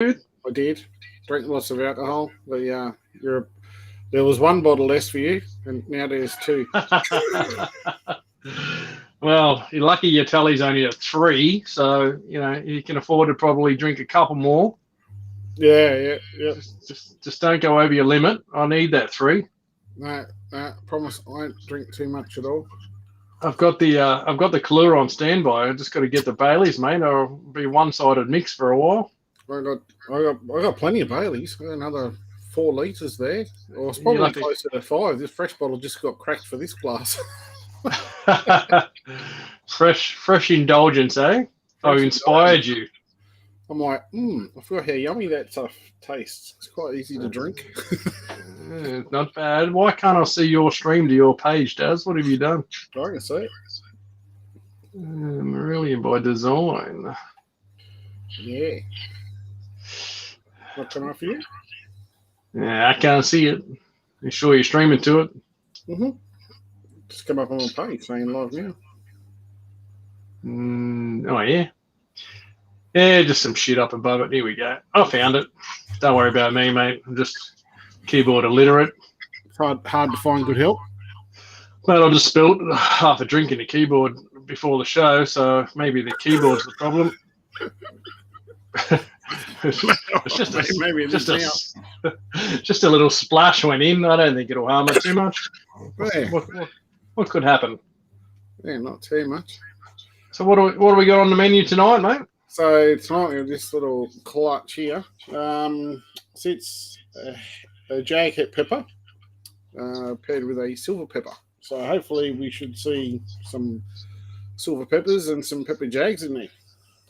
I did. Drink lots of alcohol. There was one bottle less for you, and now there's two. Well, you're lucky your tally's only at 3, so you can afford to probably drink a couple more. Yeah. Just don't go over your limit. I need that 3. No, promise I won't drink too much at all. I've got the Kahlua on standby. I just got to get the Baileys, mate. Or it'll be one-sided mix for a while. I got plenty of Baileys. I got another 4 litres there. Or it's probably closer to 5. This fresh bottle just got cracked for this glass. fresh indulgence, eh? Inspired you. I'm like, I forgot how yummy that stuff tastes. It's quite easy to drink. Not bad. Why can't I see your stream to your page, Daz? What have you done? I can see it. Morelia by design. Yeah. What can I offer you? Yeah, I can't see it. You sure you're streaming to it? Mm-hmm. Just come up on my page saying live now. Oh, yeah. Yeah, just some shit up above it. Here we go. I found it. Don't worry about me, mate. I'm just keyboard illiterate. Hard to find good help. But I just spilled half a drink in the keyboard before the show, so maybe the keyboard's the problem. It's just a little splash went in. I don't think it'll harm it too much. What could happen? Yeah, not too much. So what do we got on the menu tonight, mate? So tonight we have this little clutch here. Sits a jagged pepper paired with a silver pepper. So hopefully we should see some silver peppers and some pepper jags in there.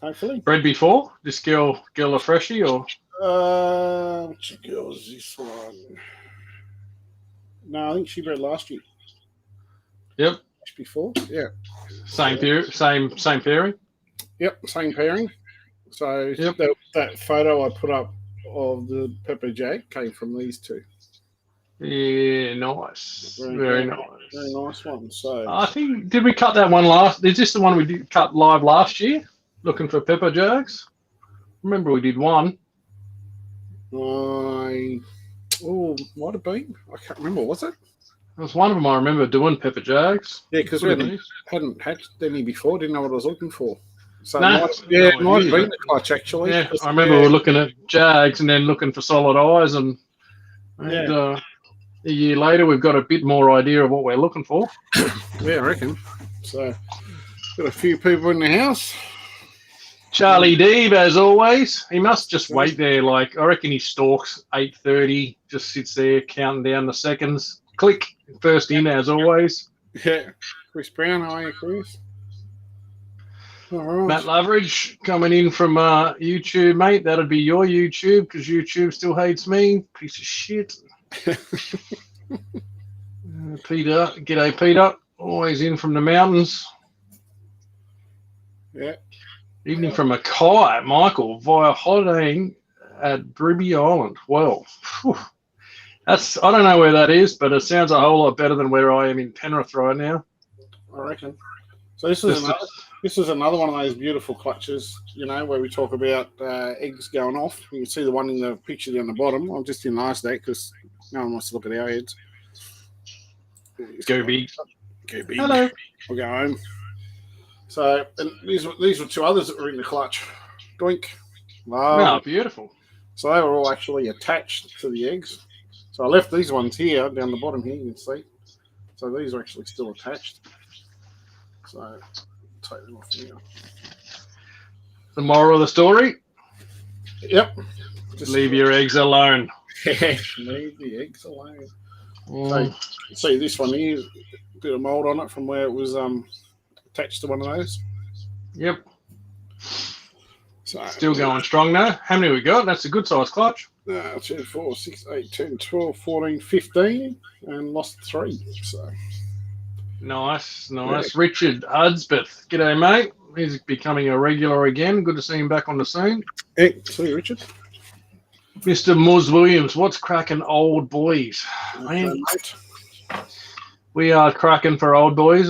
Hopefully. Bred before? This girl a freshie or? Which girl is this one? No, I think she bred last year. Yep. Before, yeah. Same pairing. Yep, same pairing. So that photo I put up of the pepper jag came from these two. Yeah, nice. Very nice. Very nice one. So I think, did we cut that one last? Is this the one we did cut live last year? Looking for pepper jags? Remember we did one. Might have been. I can't remember. Was it? There was one of them I remember doing pepper jags. Yeah, because we hadn't hatched any before. Didn't know what I was looking for. So it might have been the clutch actually. Yeah, I remember we were looking at jags and then looking for solid eyes, and a year later we've got a bit more idea of what we're looking for. Yeah, I reckon. So got a few people in the house. Charlie Deeb, as always, he must just wait there. Like I reckon he stalks 8:30, just sits there counting down the seconds. Click, first in as always. Yeah, Chris Brown, how are you, Chris? All right. Matt Loveridge coming in from YouTube, mate. That'd be your YouTube because YouTube still hates me. Piece of shit. Peter, g'day, Peter. Always in from the mountains. Yeah. Evening from Mackay, Michael, via holidaying at Bribby Island. Well, I don't know where that is, but it sounds a whole lot better than where I am in Penrith right now. I reckon. So this is another one of those beautiful clutches, where we talk about eggs going off. You can see the one in the picture down the bottom. I'm just in last day because no one wants to look at our heads. Go big. Go big. Hello. We'll go home. So, and these were 2 others that were in the clutch. Doink. Oh, beautiful. So they were all actually attached to the eggs. So I left these ones here, down the bottom here, you can see. So these are actually still attached. So take them off here. The moral of the story? Yep. Just leave your eggs alone. Leave the eggs alone. So, see this one here, a bit of mould on it from where it was attached to one of those. Yep. So, still going strong now. How many we got? That's a good size clutch. 2, 4, 6, 8, 10, 12, 14, 15, and lost 3. So nice. Yeah. Richard Hudspeth. G'day, mate. He's becoming a regular again. Good to see him back on the scene. Hey, see you, Richard. Mr. Muz Williams, what's cracking, old boys? Man, we are cracking for old boys.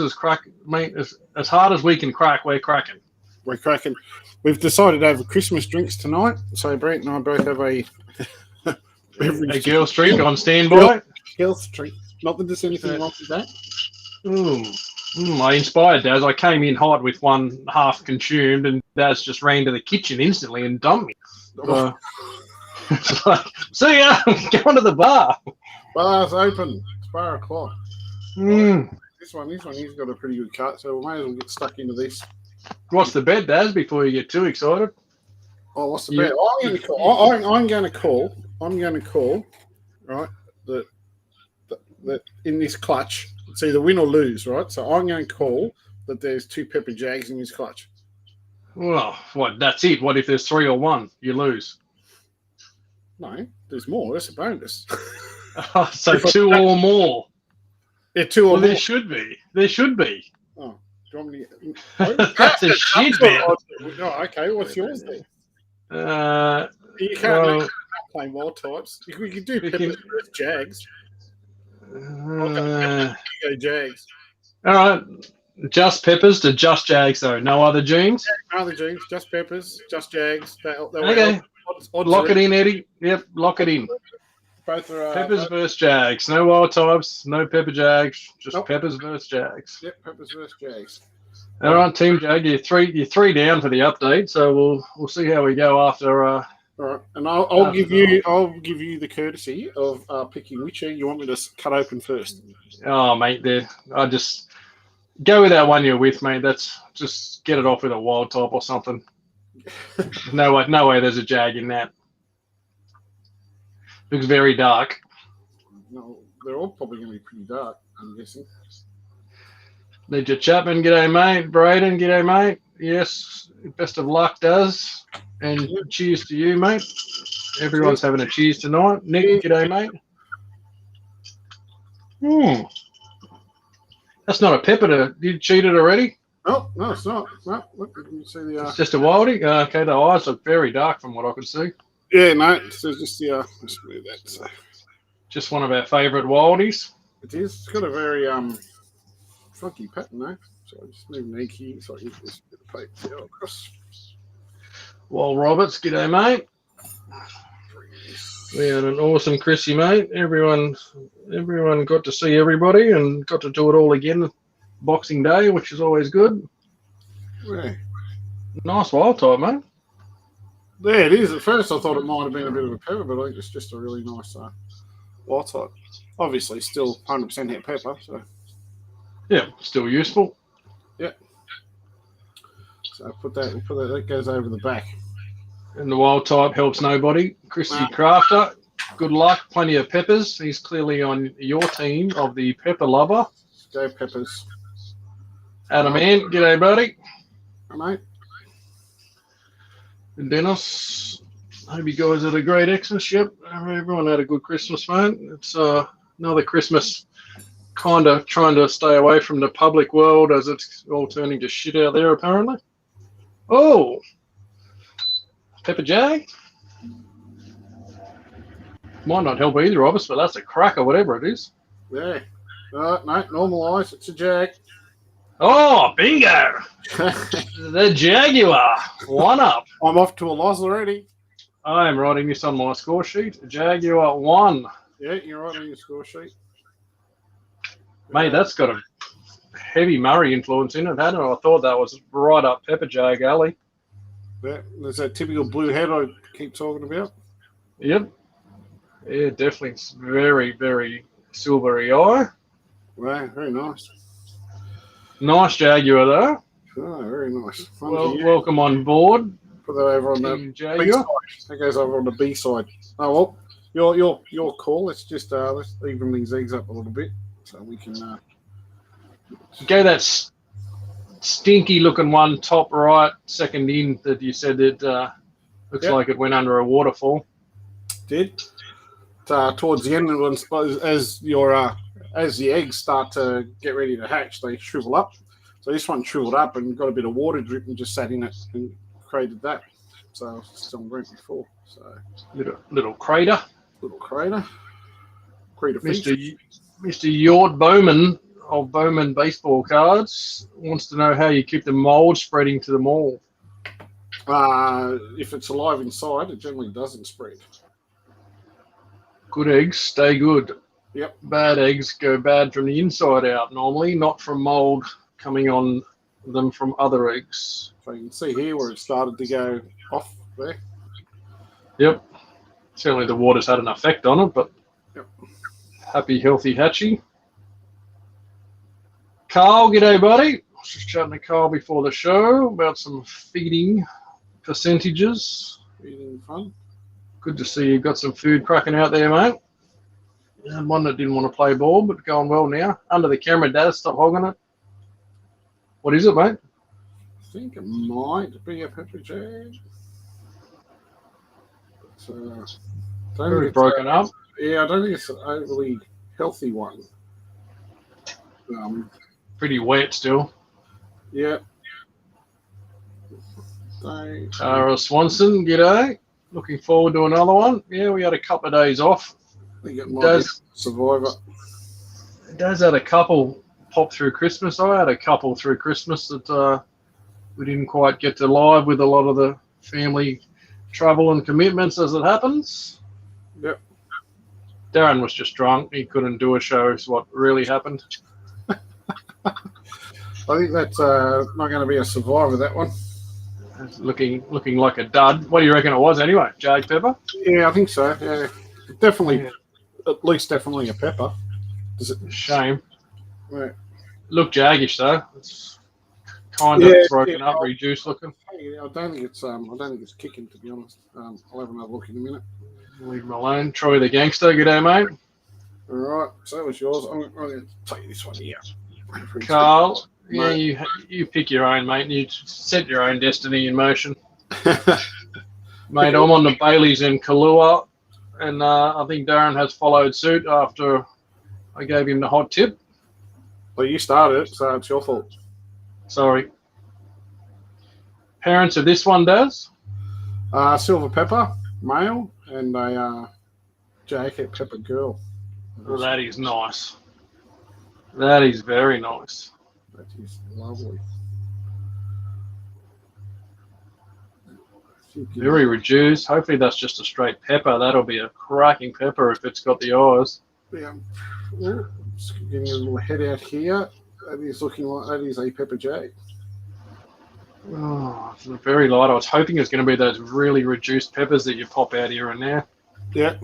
Mate, as hard as we can crack, we're cracking. we're cracking. We've decided over Christmas drinks tonight. So Brent and I both have a A girl's drink on standby. Girl's drink. Not that there's anything wrong with that. I inspired Daz. I came in hot with one half consumed, and Daz just ran to the kitchen instantly and dumped me. It's like, see ya, going to the bar. Bar's open. It's bar o'clock. This one, he's got a pretty good cut, so we may as well get stuck into this. What's the bet, Daz, before you get too excited? Oh, what's the bet? I'm going to call, right, that in this clutch, it's either win or lose, right? So I'm going to call that there's 2 Pepper Jags in this clutch. Well, what? That's it. What if there's 3 or 1? You lose. No, there's more. That's a bonus. So 2 or more. Yeah, 2 or more. There should be. There should be. Oh, do you want me to... That's a shit bet. Oh, okay, what's yours then? You can't well, play more types. We could do Pepper versus Jags. You go Jags. All right. Just Peppers to just Jags, though. No other Jeans? No other Jeans. Just Peppers. Just Jags. Okay. Lock it in, Eddie. Yep, lock it in. Both are Peppers versus Jags. No wild types. No Pepper Jags. Just Peppers versus Jags. Yep, Peppers versus Jags. All right, Team Jag. You're three down for the update, so we'll see how we go after. All right, and I'll give you the courtesy of picking which egg you want me to cut open first. Oh, mate, I just go with that one you're with, mate. That's just get it off with a wild type or something. No way. There's a Jag in that. Looks very dark. No, they're all probably going to be pretty dark, I'm guessing. Ledger Chapman, g'day, mate. Braden, g'day, mate. Yes, best of luck, Daz. And cheers to you, mate. Everyone's having a cheers tonight. Nick, g'day, mate. That's not a pepper. You cheated already? Oh, no, it's not. No, look, you see the... It's just a wildie? Okay, the eyes look very dark from what I can see. Yeah, no, it's just the... let's move that. So. Just one of our favourite wildies. It is. It's got a very funky pattern, though. So I just move an egg here so I can get this bit of paper go across. Wild Roberts, g'day, mate. We had an awesome Chrissy, mate. Everyone got to see everybody and got to do it all again Boxing Day, which is always good. Yeah. Nice wild type, mate. There it is. At first I thought it might have been a bit of a pepper, but I think it's just a really nice wild type. Obviously still 100% hit pepper, so... Yeah, still useful. Yeah. So that goes over the back. And the wild type helps nobody. Chrissy Crafter, good luck. Plenty of peppers. He's clearly on your team of the pepper lover. Go Peppers. Adam Ant, g'day, buddy. Hi, mate. And Dennis, hope you guys had a great Xmas. Yep, everyone had a good Christmas, mate. It's another Christmas kind of trying to stay away from the public world as it's all turning to shit out there, apparently. Oh, Pepper Jag. Might not help either of us, but that's a cracker, whatever it is. Yeah. No, normal eyes. It's a Jag. Oh, bingo! The Jaguar. 1 up. I'm off to a loss already. I am writing this on my score sheet. Jaguar 1. Yeah, you're right on your score sheet. Mate, that's got a heavy Murray influence in it, hadn't it? I thought that was right up Pepper Jag alley. Yeah, there's that typical blue head I keep talking about. Yep. Yeah, definitely. It's very, very silvery eye. Wow, very nice. Nice Jaguar, though. Oh, very nice. Welcome on board. Put that over on the B side. That goes over on the B side. Oh well, your call. Let's just let's even these eggs up a little bit so we can go that stinky looking one top right, second in that you said that looks like it went under a waterfall. Did towards the end as the eggs start to get ready to hatch, they shrivel up. So this one shriveled up and got a bit of water drip and just sat in it and created that. So it's on Brent before. So little crater. Little crater. Mr. Yort Bowman of Bowman Baseball Cards wants to know how you keep the mold spreading to them all. If it's alive inside, it generally doesn't spread. Good eggs stay good. Yep. Bad eggs go bad from the inside out normally, not from mold coming on them from other eggs. So you can see here where it started to go off there. Yep. Certainly the water's had an effect on it, but yep. Happy, healthy hatchie. Carl, g'day, buddy. I was just chatting to Carl before the show about some feeding percentages. Feeding fun. Good to see you've got some food cracking out there, mate. And one that didn't want to play ball, but going well now. Under the camera, Daz, stop hogging it. What is it, mate? I think it might be a pepper jag. Very broken up. Yeah, I don't think it's an overly healthy one. Pretty wet still. Yeah. Tara Swanson, g'day. Looking forward to another one. Yeah, we had a couple of days off. I think it might be Survivor. Daz had a couple pop through Christmas. I had a couple through Christmas that we didn't quite get to live with a lot of the family travel and commitments as it happens. Yep. Darren was just drunk. He couldn't do a show, is what really happened. I think that's not going to be a survivor, that one. Looking like a dud. What do you reckon it was anyway? Jag pepper? Yeah, I think so. Yeah, definitely. Yeah. At least definitely a pepper. Does it? Shame. Right. Look jaggish though. It's kind of broken up, reduced looking. Yeah, I don't think it's kicking, to be honest. I'll have another look in a minute. Leave him alone. Troy the gangster. G'day, mate. All right. So that was yours. I'm going to take this one here. Carl. Yeah, you pick your own, mate, and you set your own destiny in motion. Mate, I'm on the Baileys in Kahlua, and I think Darren has followed suit after I gave him the hot tip. Well, you started it, so it's your fault. Sorry. Parents of this one, Daz? Silver pepper, male, and a jacket pepper girl. Well, that is nice. That is very nice. That is lovely. Very reduced. Hopefully that's just a straight pepper. That'll be a cracking pepper if it's got the eyes. Yeah. Just getting a little head out here. That is looking like that is a pepper jag. Oh, it's very light. I was hoping it was going to be those really reduced peppers that you pop out here and there. Yeah.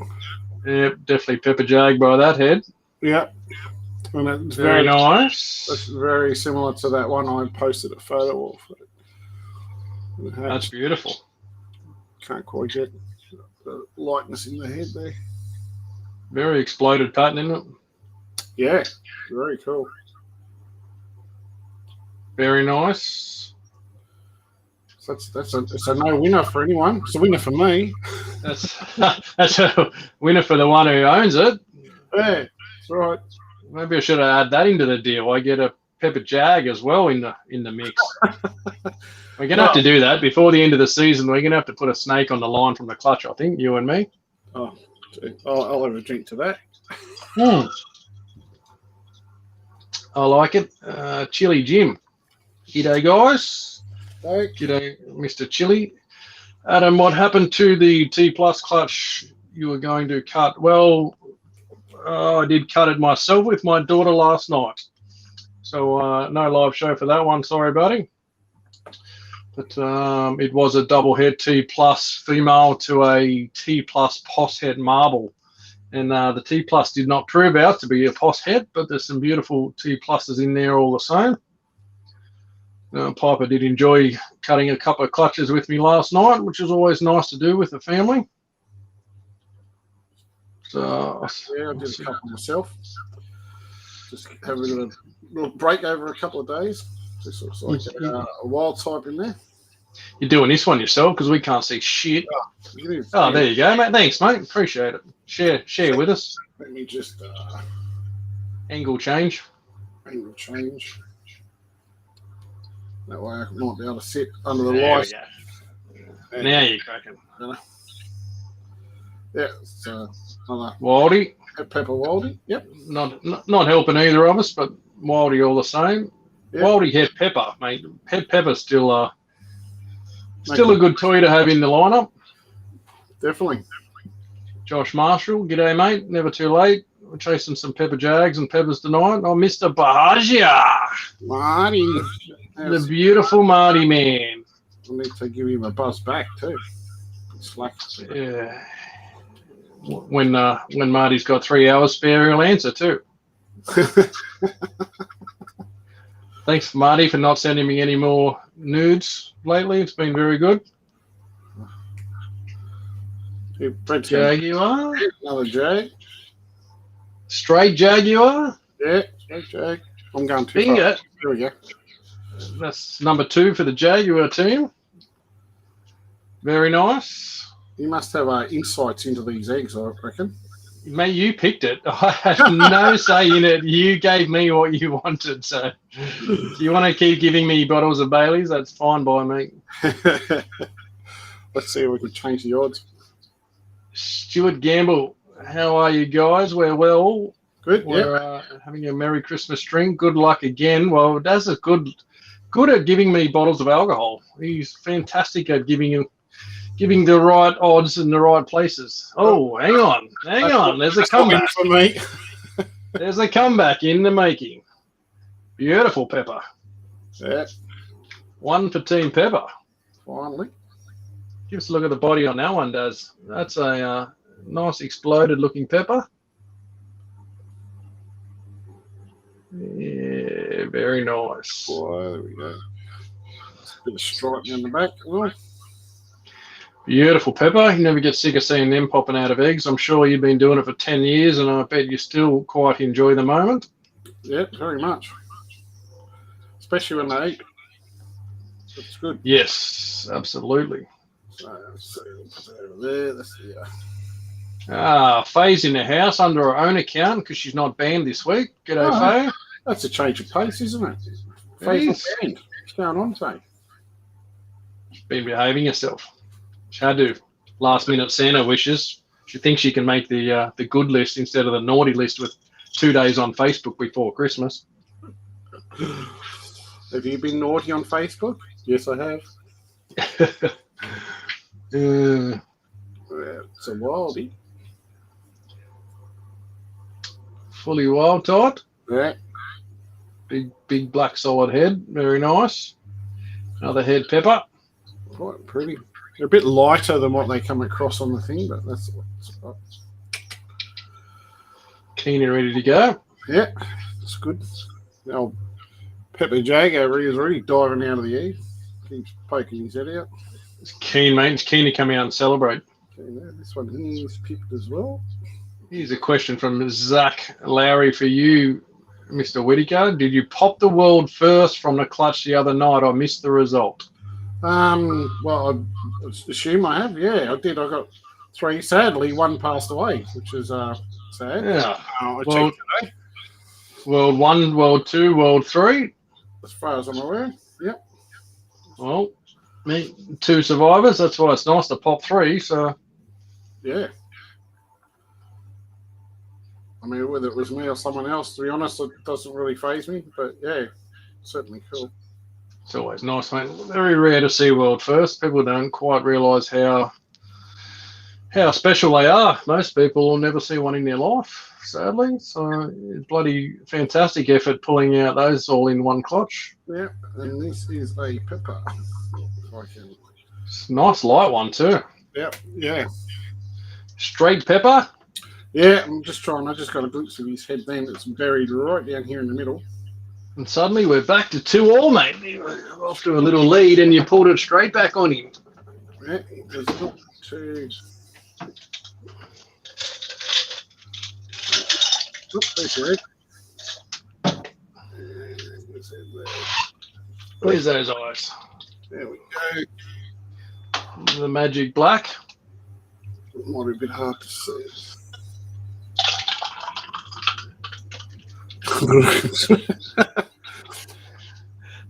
Yep, definitely pepper jag by that head. Yeah. And it's very nice. It's very similar to that one I posted a photo of. That's beautiful. Can't quite get the lightness in the head there. Very exploded pattern, isn't it? Yeah, very cool. Very nice. So it's a no winner for anyone. It's a winner for me. That's a winner for the one who owns it. Yeah, that's right. Maybe I should have added that into the deal. I get a pepper jag as well in the mix. We're going to have to do that before the end of the season. We're going to have to put a snake on the line from the clutch, I think, you and me. Oh, I'll have a drink to that. I like it. Chili Jim. G'day, guys. Hey. G'day, Mr. Chili. Adam, what happened to the T Plus clutch you were going to cut? Well, I did cut it myself with my daughter last night. So no live show for that one. Sorry, buddy. But it was a double head T Plus female to a T Plus POS head marble. And the T Plus did not prove out to be a POS head, but there's some beautiful T Pluses in there all the same. Piper did enjoy cutting a couple of clutches with me last night, which is always nice to do with the family. So, yeah, I did a couple myself. Just having a little break over a couple of days. Just looks like a wild type in there. You're doing this one yourself because we can't see shit. Oh, there you go, mate. Thanks, mate. Appreciate it. Share with us. Let me just angle change. Angle change. That way I might be able to sit under the light. Now you're cracking. Yeah, it's another Wildy. Pepper Wildy. Yep. Not helping either of us, but Wildy all the same. Yep. Wildy head pepper, mate. Head pepper's still Still a good toy to have in the lineup. Definitely. Josh Marshall, g'day mate, never too late. We're chasing some Pepper Jags and Peppers tonight. Oh, Mr. Bahagia, Marty. the beautiful Marty man. I need to give him a buzz back too. Slack. Yeah. When Marty's got 3 hours spare, he'll answer too. Thanks, Marty, for not sending me any more nudes lately. It's been very good. Jaguar. Another Jag. Straight Jaguar. Yeah, straight Jag. I'm going too Bingo. far. There we go. That's number 2 for the Jaguar team. Very nice. You must have insights into these eggs, I reckon. Mate, you picked it. I had no say in it. You gave me what you wanted. So if you want to keep giving me bottles of Baileys, that's fine by me. Let's see if we can change the odds. Stuart Gamble, how are you guys? We're well. Good, We're having a Merry Christmas drink. Good luck again. Well, Daz is good at giving me bottles of alcohol. He's fantastic at giving the right odds in the right places. Oh, hang on. There's a comeback for me. There's a comeback in the making. Beautiful Pepper. Yeah. 1 for Team Pepper. Finally. Give us a look at the body on that one, Daz. That's a nice exploded looking pepper. Yeah, very nice. Boy, there we go. A bit of stripe in the back. Oh. Beautiful pepper. You never get sick of seeing them popping out of eggs. I'm sure you've been doing it for 10 years, and I bet you still quite enjoy the moment. Yeah, very much. Especially when they eat. It's good. Yes, absolutely. So, let's see. We'll put that over there. That's the, Faye's in the house under her own account because she's not banned this week. G'day, Faye. That's a change of pace, isn't it? It Faye's is. not banned. What's going on, Faye? She's been behaving herself. She had to last minute Santa wishes. She thinks she can make the good list instead of the naughty list with 2 days on Facebook before Christmas. Have you been naughty on Facebook? Yes, I have. It's a wildie. Fully wild type. Yeah. Big black solid head. Very nice. Another head pepper. Quite pretty. They're a bit lighter than what they come across on the thing, but that's what. Keen and ready to go. Yeah, it's good. The old Pepper Jag over here is already diving out of the egg. Keeps poking his head out. It's keen, mate. It's keen to come out and celebrate. Okay, now this one here is pipped as well. Here's a question from Zach Lowry for you, Mr. Whittaker. Did you pop the world first from the clutch the other night? I missed the result. Well, I assume I have. Yeah, I did. I got 3. Sadly, 1 passed away, which is sad. Yeah. I checked today. World 1, World 2, World 3. As far as I'm aware. Yep. Well, me 2 survivors. That's why it's nice to pop 3. So yeah. I mean, whether it was me or someone else, to be honest, it doesn't really faze me. But yeah, certainly cool. it's always nice, mate. Very rare to see world first. People don't quite realise how special they are. Most people will never see one in their life, sadly. So bloody fantastic effort pulling out those all in one clutch. Yeah, and this is a pepper. If I can. It's a nice light one too. Yep, yeah. Straight pepper. Yeah, I'm just trying. I just got a glimpse of his head then. It's buried right down here in the middle. And suddenly we're back to 2-2, mate. You're off to a little lead and you pulled it straight back on him. Yeah, it does not too. Oops, there's your head. Where's those eyes? There we go. The magic black. It might be a bit hard to see.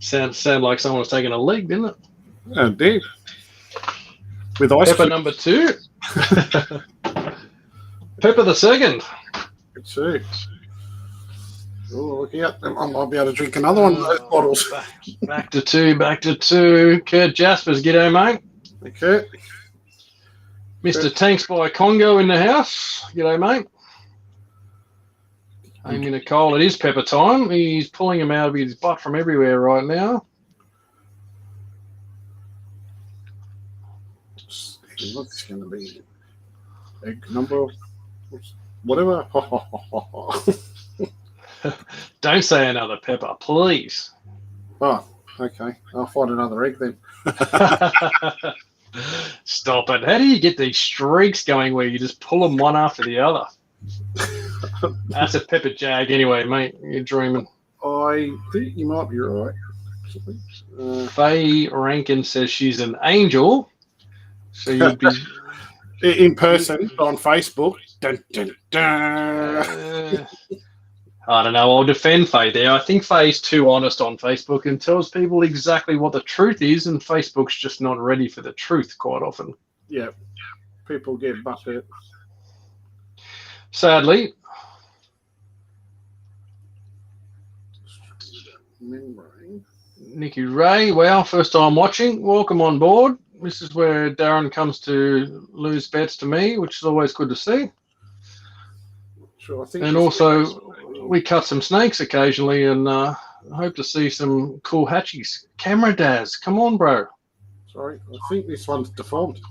Sound like someone was taking a leg, didn't it? Oh, dear. With ice Pepper cream. number 2. Pepper the second. Good too. Oh, look out. I might be able to drink another one of those bottles. Back to two. Kurt Jaspers, g'day, mate. Okay. Mr. Tanks by Congo in the house. G'day, mate. Amy Nicole, it is Pepper time. He's pulling him out of his butt from everywhere right now. What's going to be? Egg number, whatever. Don't say another Pepper, please. Oh, okay. I'll find another egg then. Stop it. How do you get these streaks going where you just pull them one after the other? That's a Pepper Jag anyway, mate. You're dreaming. I think you might be right. Faye Rankin says she's an angel. So you'd be... In person, on Facebook. Dun, dun, dun. I don't know. I'll defend Faye there. I think Faye's too honest on Facebook and tells people exactly what the truth is, and Facebook's just not ready for the truth quite often. Yeah. People get butthurt. Sadly. Nikki Ray, well, first time watching. Welcome on board. This is where Darren comes to lose bets to me, which is always good to see. Sure, I think. And also, we cut some snakes occasionally, and hope to see some cool hatchies. Camera Daz, come on, bro. Sorry, I think this one's deformed.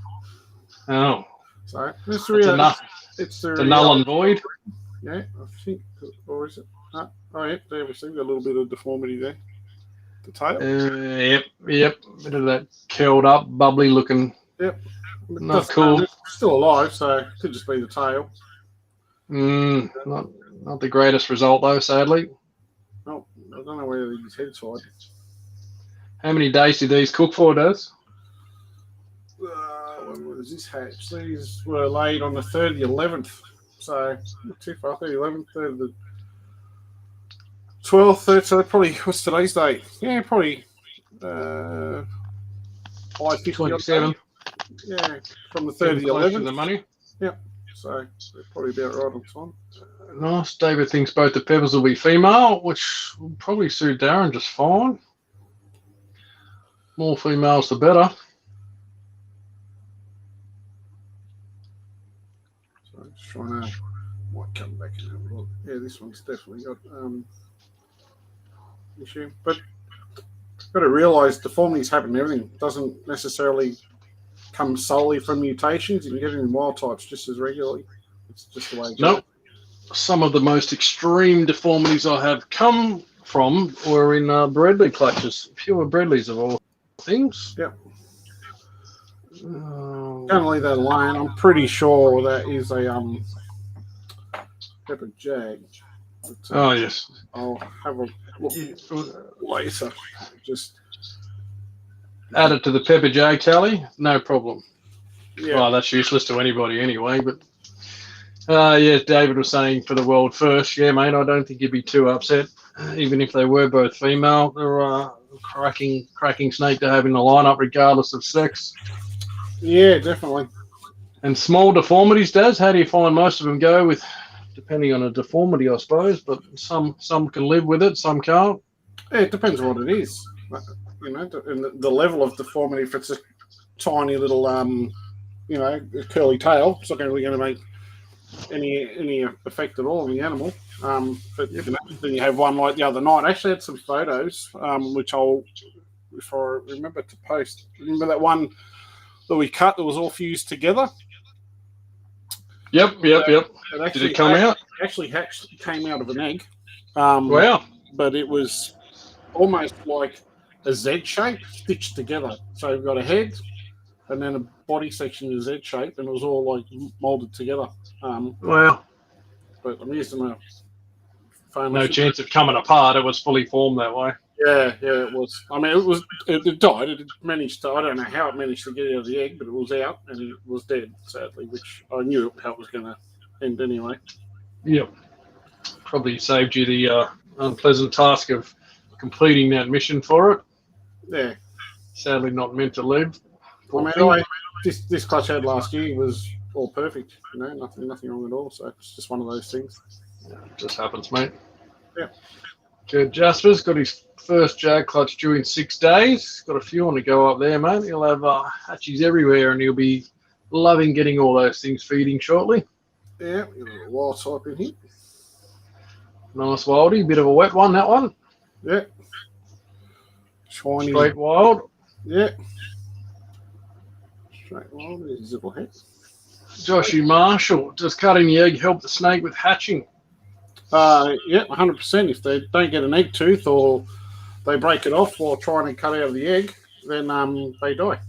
Oh, So it's the null and void. Yeah, I think, or is it? Oh, yeah, there we see a little bit of deformity there. The tail. Yep. Bit of that curled up, bubbly looking. Yep. Not cool. It's still alive, so it could just be the tail. Not the greatest result though, sadly. No, I don't know where his head's hiding. How many days did these cook for, Daz? When was this hatch? These were laid on the 3rd of the 11th. So, not too far, 3rd of the 11th, 3rd of the 12th, 3rd, so probably, what's today's date? Yeah, probably 27. Yeah, from the 3rd of the 11th. The money. Yep, so they're probably about right on time. Nice. David thinks both the Peppers will be female, which will probably suit Darren just fine. More females, the better. So just trying to, might come back and have a look. Yeah, this one's definitely got issue, but got to realise deformities happen in everything. It doesn't necessarily come solely from mutations. You can get it in wild types just as regularly. It's just the way it goes. Nope. Some of the most extreme deformities I have come from were in Bredley clutches. Pure Bredleys of all things. Yep. Can't leave that alone. I'm pretty sure that is a Pepper Jag. But, oh yes. I'll have a look later. Just add it to the Pepper Jag tally. No problem. yeah. Well, that's useless to anybody anyway. But yeah, David was saying for the world first. Yeah, mate. I don't think you'd be too upset, even if they were both female. They're cracking snake to have in the lineup, regardless of sex. Yeah, definitely. And small deformities, Daz, how do you find most of them go with, depending on a deformity, I suppose, but some can live with it, some can't. Yeah, it depends on what it is. You know, and the level of deformity. If it's a tiny little, curly tail, it's not really going to make any effect at all on the animal. But you know, then you have one like the other night. I actually had some photos, which if I remember to post. Remember that one that we cut that was all fused together? Yep. Did it come out? It actually came out of an egg. Wow. But it was almost like a Z shape stitched together. So we've got a head and then a body section in a Z shape, and it was all like molded together. Wow. But I'm using my phone. No chance of coming apart. It was fully formed that way. Yeah, it was. I mean, it died. It managed to, I don't know how it managed to get out of the egg, but it was out and it was dead, sadly, which I knew how it was going to end anyway. Yep. Probably saved you the unpleasant task of completing that mission for it. Yeah. Sadly not meant to live. I mean, this clutch I had last year was all perfect. You know, nothing wrong at all. So it's just one of those things. Yeah, it just happens, mate. Yeah. Good. Jasper's got his first jag clutch due in 6 days. Got a few on to go up there, mate. He'll have hatchies everywhere, and he'll be loving getting all those things feeding shortly. Yeah, a little wild type in here. Nice wildie. Bit of a wet one, that one. Yeah. Shiny. Straight wild. Yeah. Straight wild. There's his little head. Joshy Marshall, does cutting the egg help the snake with hatching? Yeah, 100%. If they don't get an egg tooth or they break it off while trying to cut out of the egg, then they die.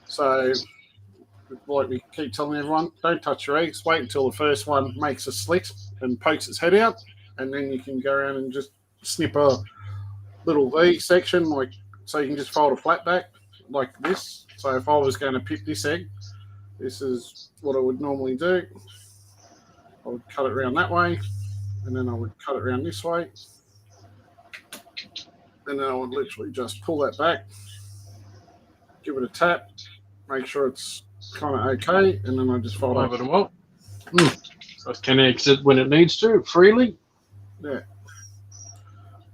So, like we keep telling everyone, don't touch your eggs. Wait until the first one makes a slit and pokes its head out, and then you can go around and just snip a little V section, like so you can just fold a flat back like this. So if I was going to pick this egg, this is what I would normally do. I would cut it around that way, and then I would cut it around this way, and then I would literally just pull that back, give it a tap, make sure it's kind of okay, and then I just fold Over over. and well. So it can exit when it needs to, freely. Yeah.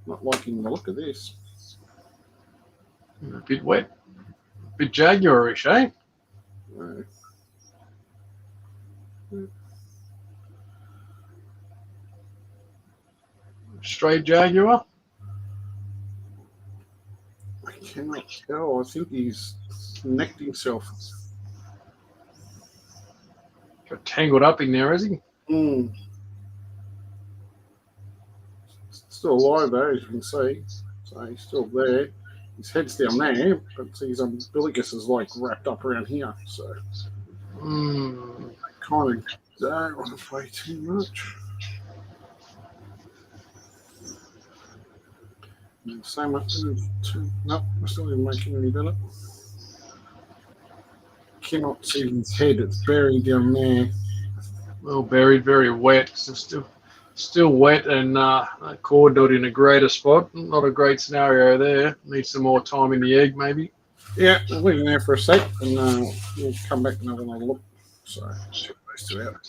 Not liking the look of this. A bit wet. A bit jaguarish, eh? No. Straight jaguar. I cannot tell. I think he's necked himself. Got tangled up in there, has he? Still alive though, as you can see. So he's still there. His head's down there, but his umbilicus is like wrapped up around here. So I kind of don't want to play too much. So much. Nope, I still didn't make it any better. Cannot see his head. It's buried down there. Well buried, very wet. So still wet, and that cord not in a greater spot. Not a great scenario there. Needs some more time in the egg, maybe. Yeah, we'll leave it there for a sec, and we'll come back and have another look. So, check those two out.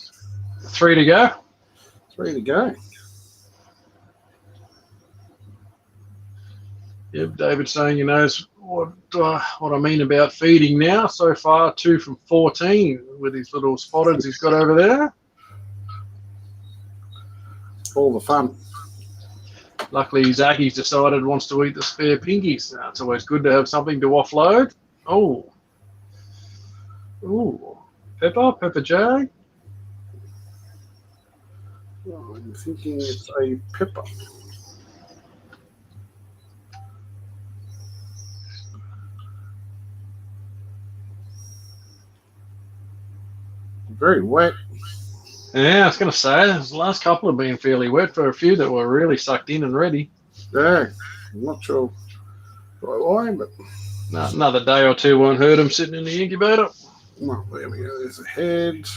3 to go. 3 to go. Yep, David saying he knows what I mean about feeding now. So far, 2 from 14 with his little spotters he's got over there. All the fun. Luckily, Zacky's decided wants to eat the spare pinkies. It's always good to have something to offload. Oh. Ooh. Pepper J. Oh, I'm thinking it's a pepper. Very wet. Yeah, I was going to say, the last couple have been fairly wet for a few that were really sucked in and ready. Yeah, I'm not sure why, but Another day or two won't hurt them sitting in the incubator. well, there we go. There's a head.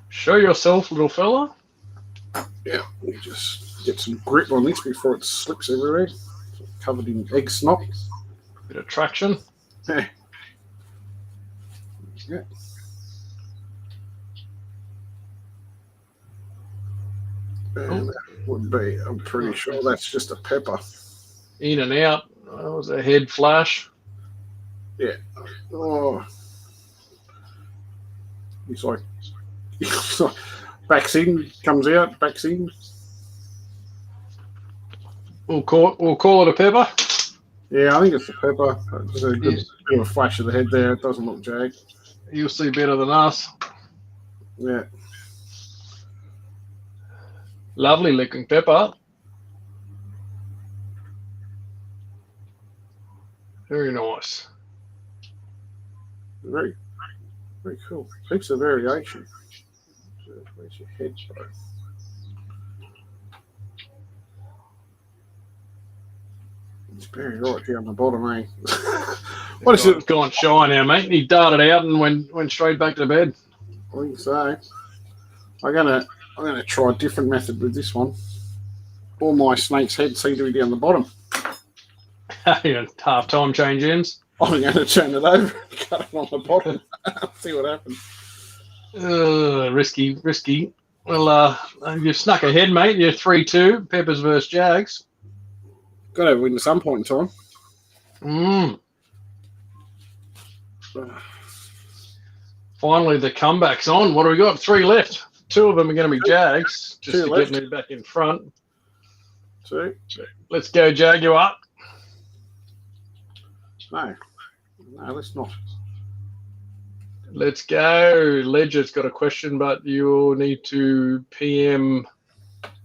Show yourself, little fella. Yeah, we just get some grip on this before it slips everywhere. Covered in egg snot. Bit of traction. Yeah. And that would be, I'm pretty sure that's just a pepper. In and out. That was a head flash. Yeah. Oh. He's like backs in, comes out, backs in. We'll call it a pepper. Yeah, I think it's a pepper. There's a good bit of a flash of the head there. It doesn't look jagged. You'll see better than us. Yeah. Lovely looking pepper. Very nice. Very cool. Heaps of variation. Where's your head, bro? It's buried right here on the bottom, eh? What is it? Gone shy now, mate. He darted out and went straight back to bed. I think so. I'm gonna try a different method with this one. All my snake's heads seem to be down the bottom. Half time change ends. I'm going to turn it over and cut it on the bottom. See what happens. Risky. Well, you've snuck ahead, mate. You're 3-2. Peppers versus Jags. Got to win at some point in time. Finally, the comeback's on. What do we got? 3 left. 2 of them are going to be Jags, just to get me back in front. 2. Let's go, Jaguar. No, let's not. Let's go. Ledger's got a question, but you'll need to PM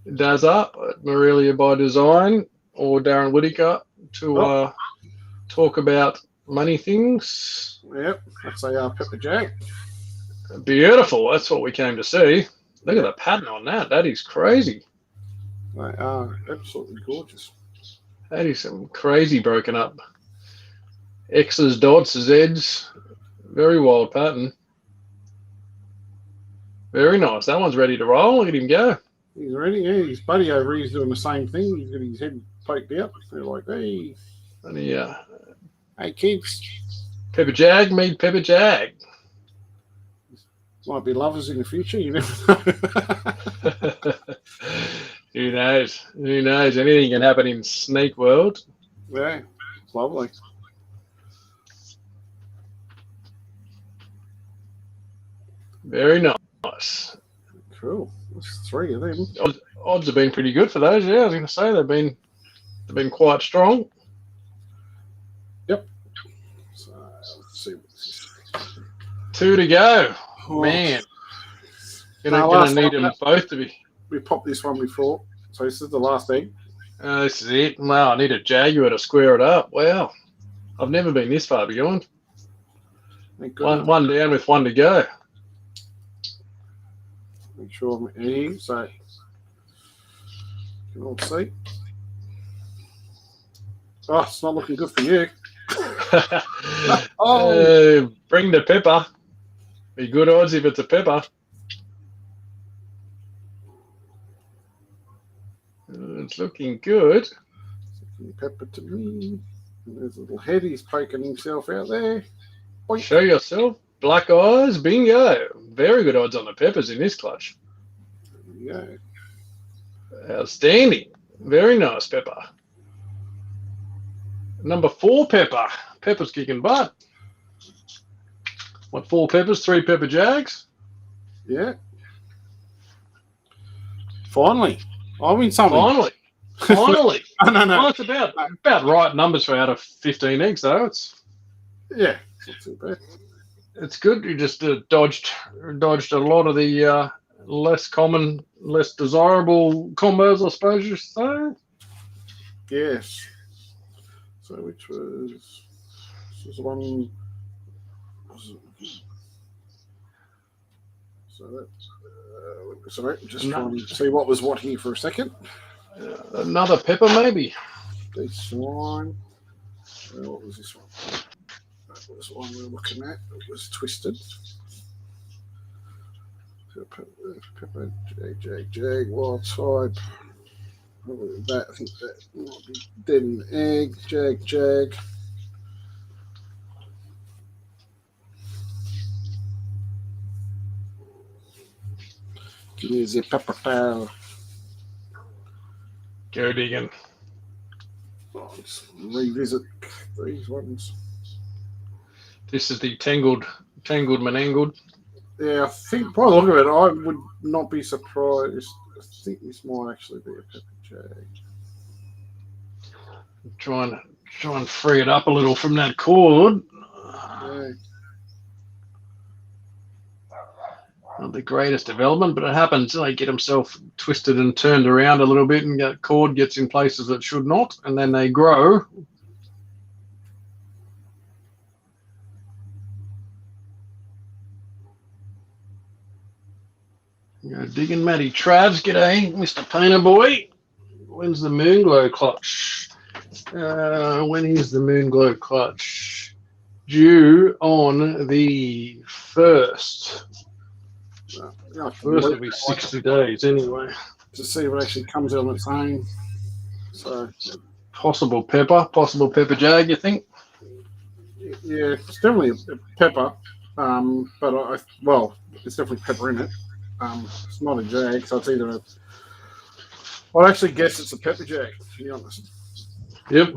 Dazza at Morelia by Design or Darren Whittaker to talk about money things. Yep, that's a Pepper Jag. Beautiful. That's what we came to see. Look at the pattern on that. That is crazy. They are absolutely gorgeous. That is some crazy broken up X's, dots, Z's. Very wild pattern. Very nice. That one's ready to roll. Look at him go. He's ready. Yeah, his buddy over here is doing the same thing. He's got his head poked out. They're like, hey. And he, hey, kids. Pepper Jag, meet Pepper Jag. Might be lovers in the future. You never know. Who knows? Who knows? Anything can happen in Snake World. Yeah, it's lovely. Very nice. Cool. That's 3 of them. Odds have been pretty good for those. Yeah, I was going to say they've been quite strong. Yep. So let's see what this is. 2 to go. Oh. Man, gonna need them both to be. We popped this one before, so this is the last egg. This is it. Wow, I need a Jaguar to square it up. Wow, I've never been this far beyond. One down with 1 to go. Make sure I'm here, so you can all see. Oh, it's not looking good for you. Bring the pepper. Be good odds if it's a pepper. It's looking good. Pepper to me. There's a little head. He's poking himself out there. Boink. Show yourself. Black eyes. Bingo. Very good odds on the peppers in this clutch. There you go. Outstanding. Very nice pepper. Number 4 pepper. Pepper's kicking butt. What, 4 peppers, 3 Pepper Jags? Yeah. Finally. I win something. Finally. No. Well, it's about right numbers for out of 15 eggs, though. Yeah. It's not too bad. It's good. You just dodged a lot of the less common, less desirable combos, I suppose you say. Yes. So which was this was the one. So that sorry, just trying to see what was what here for a second. Another pepper, maybe. This one. What was this one? That was the one we were looking at. It was twisted. Pepper, Jag, wild type. That, I think that might be dead in egg. Jag. Give me the pepper towel. Go digging. Let's revisit these ones. This is the tangled manangled. Yeah, I think by the look of it, I would not be surprised. I think this might actually be a pepper jag. Try and free it up a little from that cord. Yeah. Not the greatest development, but it happens. They get himself twisted and turned around a little bit, and that cord gets in places that should not, and then they grow. Go digging Matty Travs. G'day, Mr. Painter Boy. When's the Moonglow clutch? When is the Moonglow clutch? Due on the 1st. First will be 60 days anyway. To see if it actually comes on its own. So possible pepper jag, you think? Yeah, it's definitely a pepper. But well, it's definitely pepper in it. It's not a jag, so it's either a. I'd actually guess it's a pepper jag, to be honest. Yep.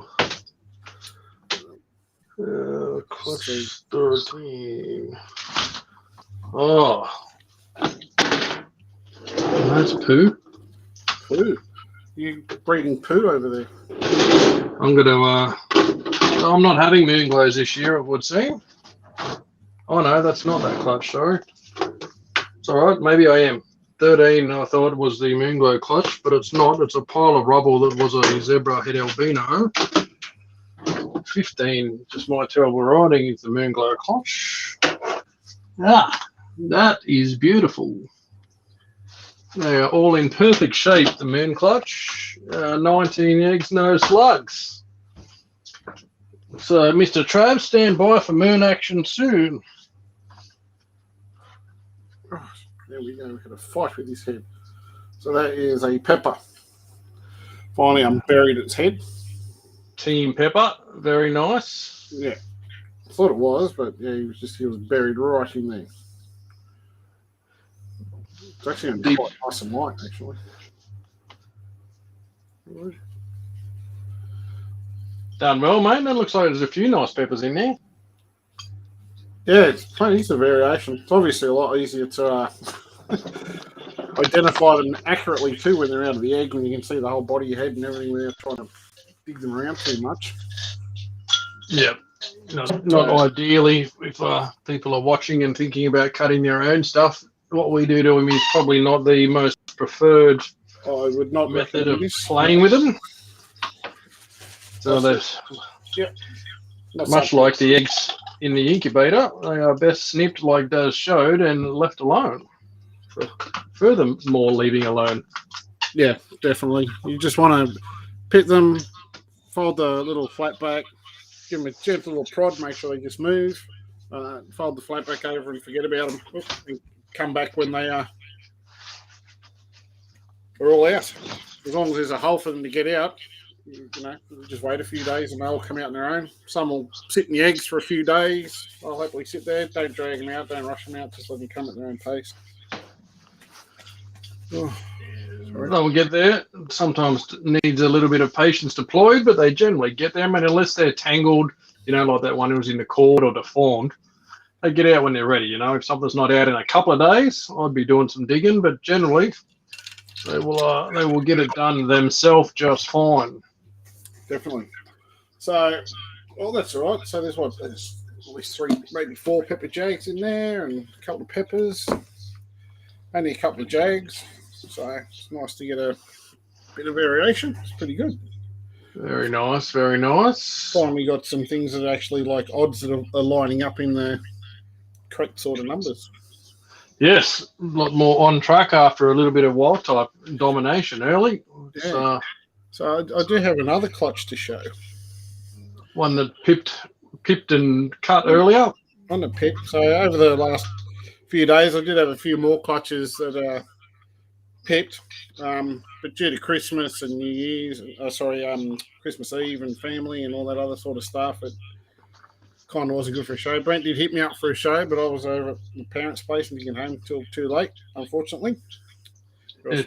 So, Clutch 13. Oh, that's poo. poo. You breeding poo over there? I'm gonna. I'm not having moon glows this year, it would seem. Oh no, that's not that clutch. Sorry. It's all right. Maybe I am. 13, I thought was the moon glow clutch, but it's not. It's a pile of rubble that was a zebra head albino. 15, just my terrible writing, is the moon glow clutch. Ah, that is beautiful. They are all in perfect shape, the moon clutch. 19 eggs, no slugs. So, Mr. Trav, stand by for moon action soon. Oh, there we go. We've got a fight with his head. So that is a pepper. Finally, I'm buried its head. Team Pepper, very nice. Yeah, I thought it was, but yeah, he was buried right in there. It's actually going to be quite nice and light, actually. Done well, mate. That looks like there's a few nice peppers in there. Yeah, it's plenty of variation. It's obviously a lot easier to identify them accurately too when they're out of the egg, when you can see the whole body, your head, and everything without trying to dig them around too much. Yeah. Not ideally if people are watching and thinking about cutting their own stuff. What we do to them is probably not the most preferred I would not method of playing with them. So there's much like the eggs in the incubator, they are best snipped like Daz showed and left alone. Furthermore, leaving alone. Yeah, definitely. You just want to pit them, fold the little flat back, give them a gentle little prod, make sure they just move, fold the flat back over and forget about them, and come back when they are all out. As long as there's a hole for them to get out, just wait a few days and they'll come out on their own. Some will sit in the eggs for a few days. They'll happily sit there. Don't drag them out. Don't rush them out. Just let them come at their own pace. Oh, they'll get there. Sometimes needs a little bit of patience deployed, but they generally get there. I mean, unless they're tangled, like that one who was in the cord or deformed, they get out when they're ready. If something's not out in a couple of days, I'd be doing some digging, but generally they will get it done themselves just fine. Definitely. So, that's all right. So there's at least 3, maybe 4 pepper jags in there, and a couple of peppers. Only a couple of jags. So it's nice to get a bit of variation. It's pretty good. Very nice, very nice. Finally got some things that are actually like odds that are lining up in the correct sort of numbers. Yes, a lot more on track after a little bit of wild type domination early. Yeah. So I do have another clutch to show. One that pipped and cut earlier. On the pip. So over the last few days, I did have a few more clutches that are pipped, but due to Christmas and New Year's, Christmas Eve and family and all that other sort of stuff, it kind of wasn't good for a show. Brent did hit me up for a show, but I was over at my parents' place and didn't get home till too late, unfortunately.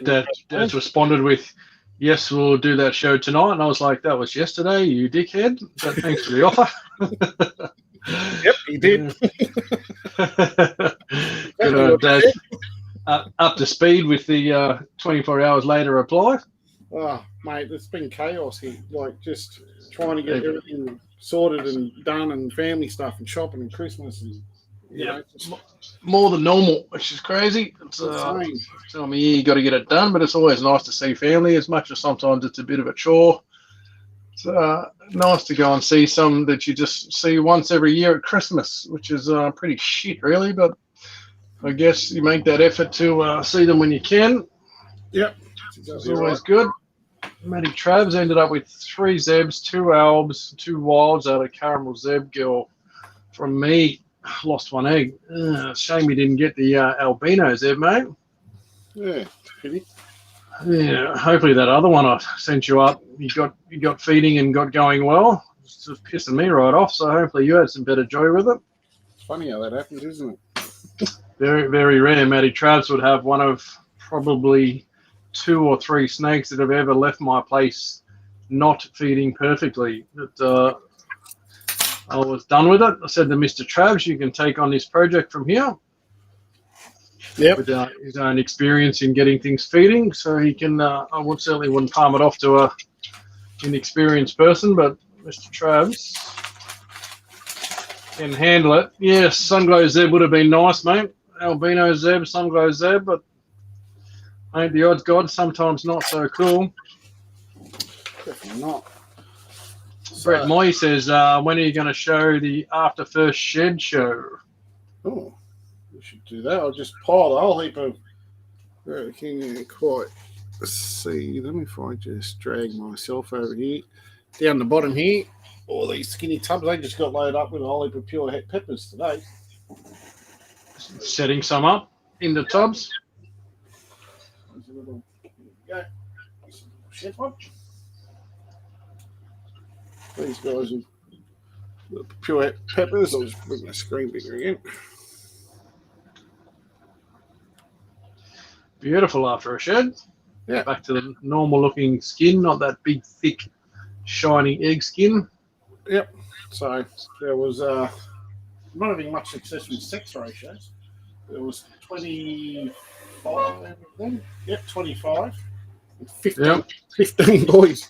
Dad's responded with, "Yes, we'll do that show tonight," and I was like, "That was yesterday, you dickhead." But thanks for the offer. Yep, he did. Dad up to speed with the 24 hours later reply. Oh, mate, it's been chaos here. Like, just trying to get everything sorted and done, and family stuff and shopping and Christmas and more than normal, which is crazy. It's time of year you got to get it done, but it's always nice to see family, as much as sometimes it's a bit of a chore. It's nice to go and see some that you just see once every year at Christmas, which is pretty shit, really. But I guess you make that effort to see them when you can. Yep, it's always good. Matty Travs ended up with 3 Zebs, 2 Albs, 2 Wilds out of Caramel Zeb Girl. From me, lost 1 egg. Shame he didn't get the albino Zeb, mate. Yeah, pity. Yeah, hopefully that other one I sent you up, you got feeding and got going well. It's just pissing me right off. So hopefully you had some better joy with it. It's funny how that happens, isn't it? Very, very rare. Matty Travs would have one of probably 2 or 3 snakes that have ever left my place not feeding perfectly. But I was done with it. I said to Mr. Travs, you can take on this project from here. Yep. With his own experience in getting things feeding, so he can. Certainly wouldn't palm it off to a inexperienced person, but Mr. Travs can handle it. Yes, Sunglow Zeb would have been nice, mate. Albino Zeb, Sunglow Zeb, but ain't the odds God, sometimes not so cool. Definitely not. Brett Moy says, when are you going to show the After First Shed show? Oh, we should do that. I'll just pile a whole heap of. Can you quite see? Let me if I just drag myself over here. Down the bottom here, all these skinny tubs, they just got loaded up with a whole heap of pure het peppers today. Setting some up in the tubs. There's a little, there you go. Chef one. These guys are the pure het peppers. I'll just bring my screen bigger again. Beautiful after a shed. Yeah. Back to the normal looking skin, not that big, thick, shiny egg skin. Yep. So there was not having much success with sex ratios. There was 25 of them. Yep, 25. 15, Yep. 15 boys.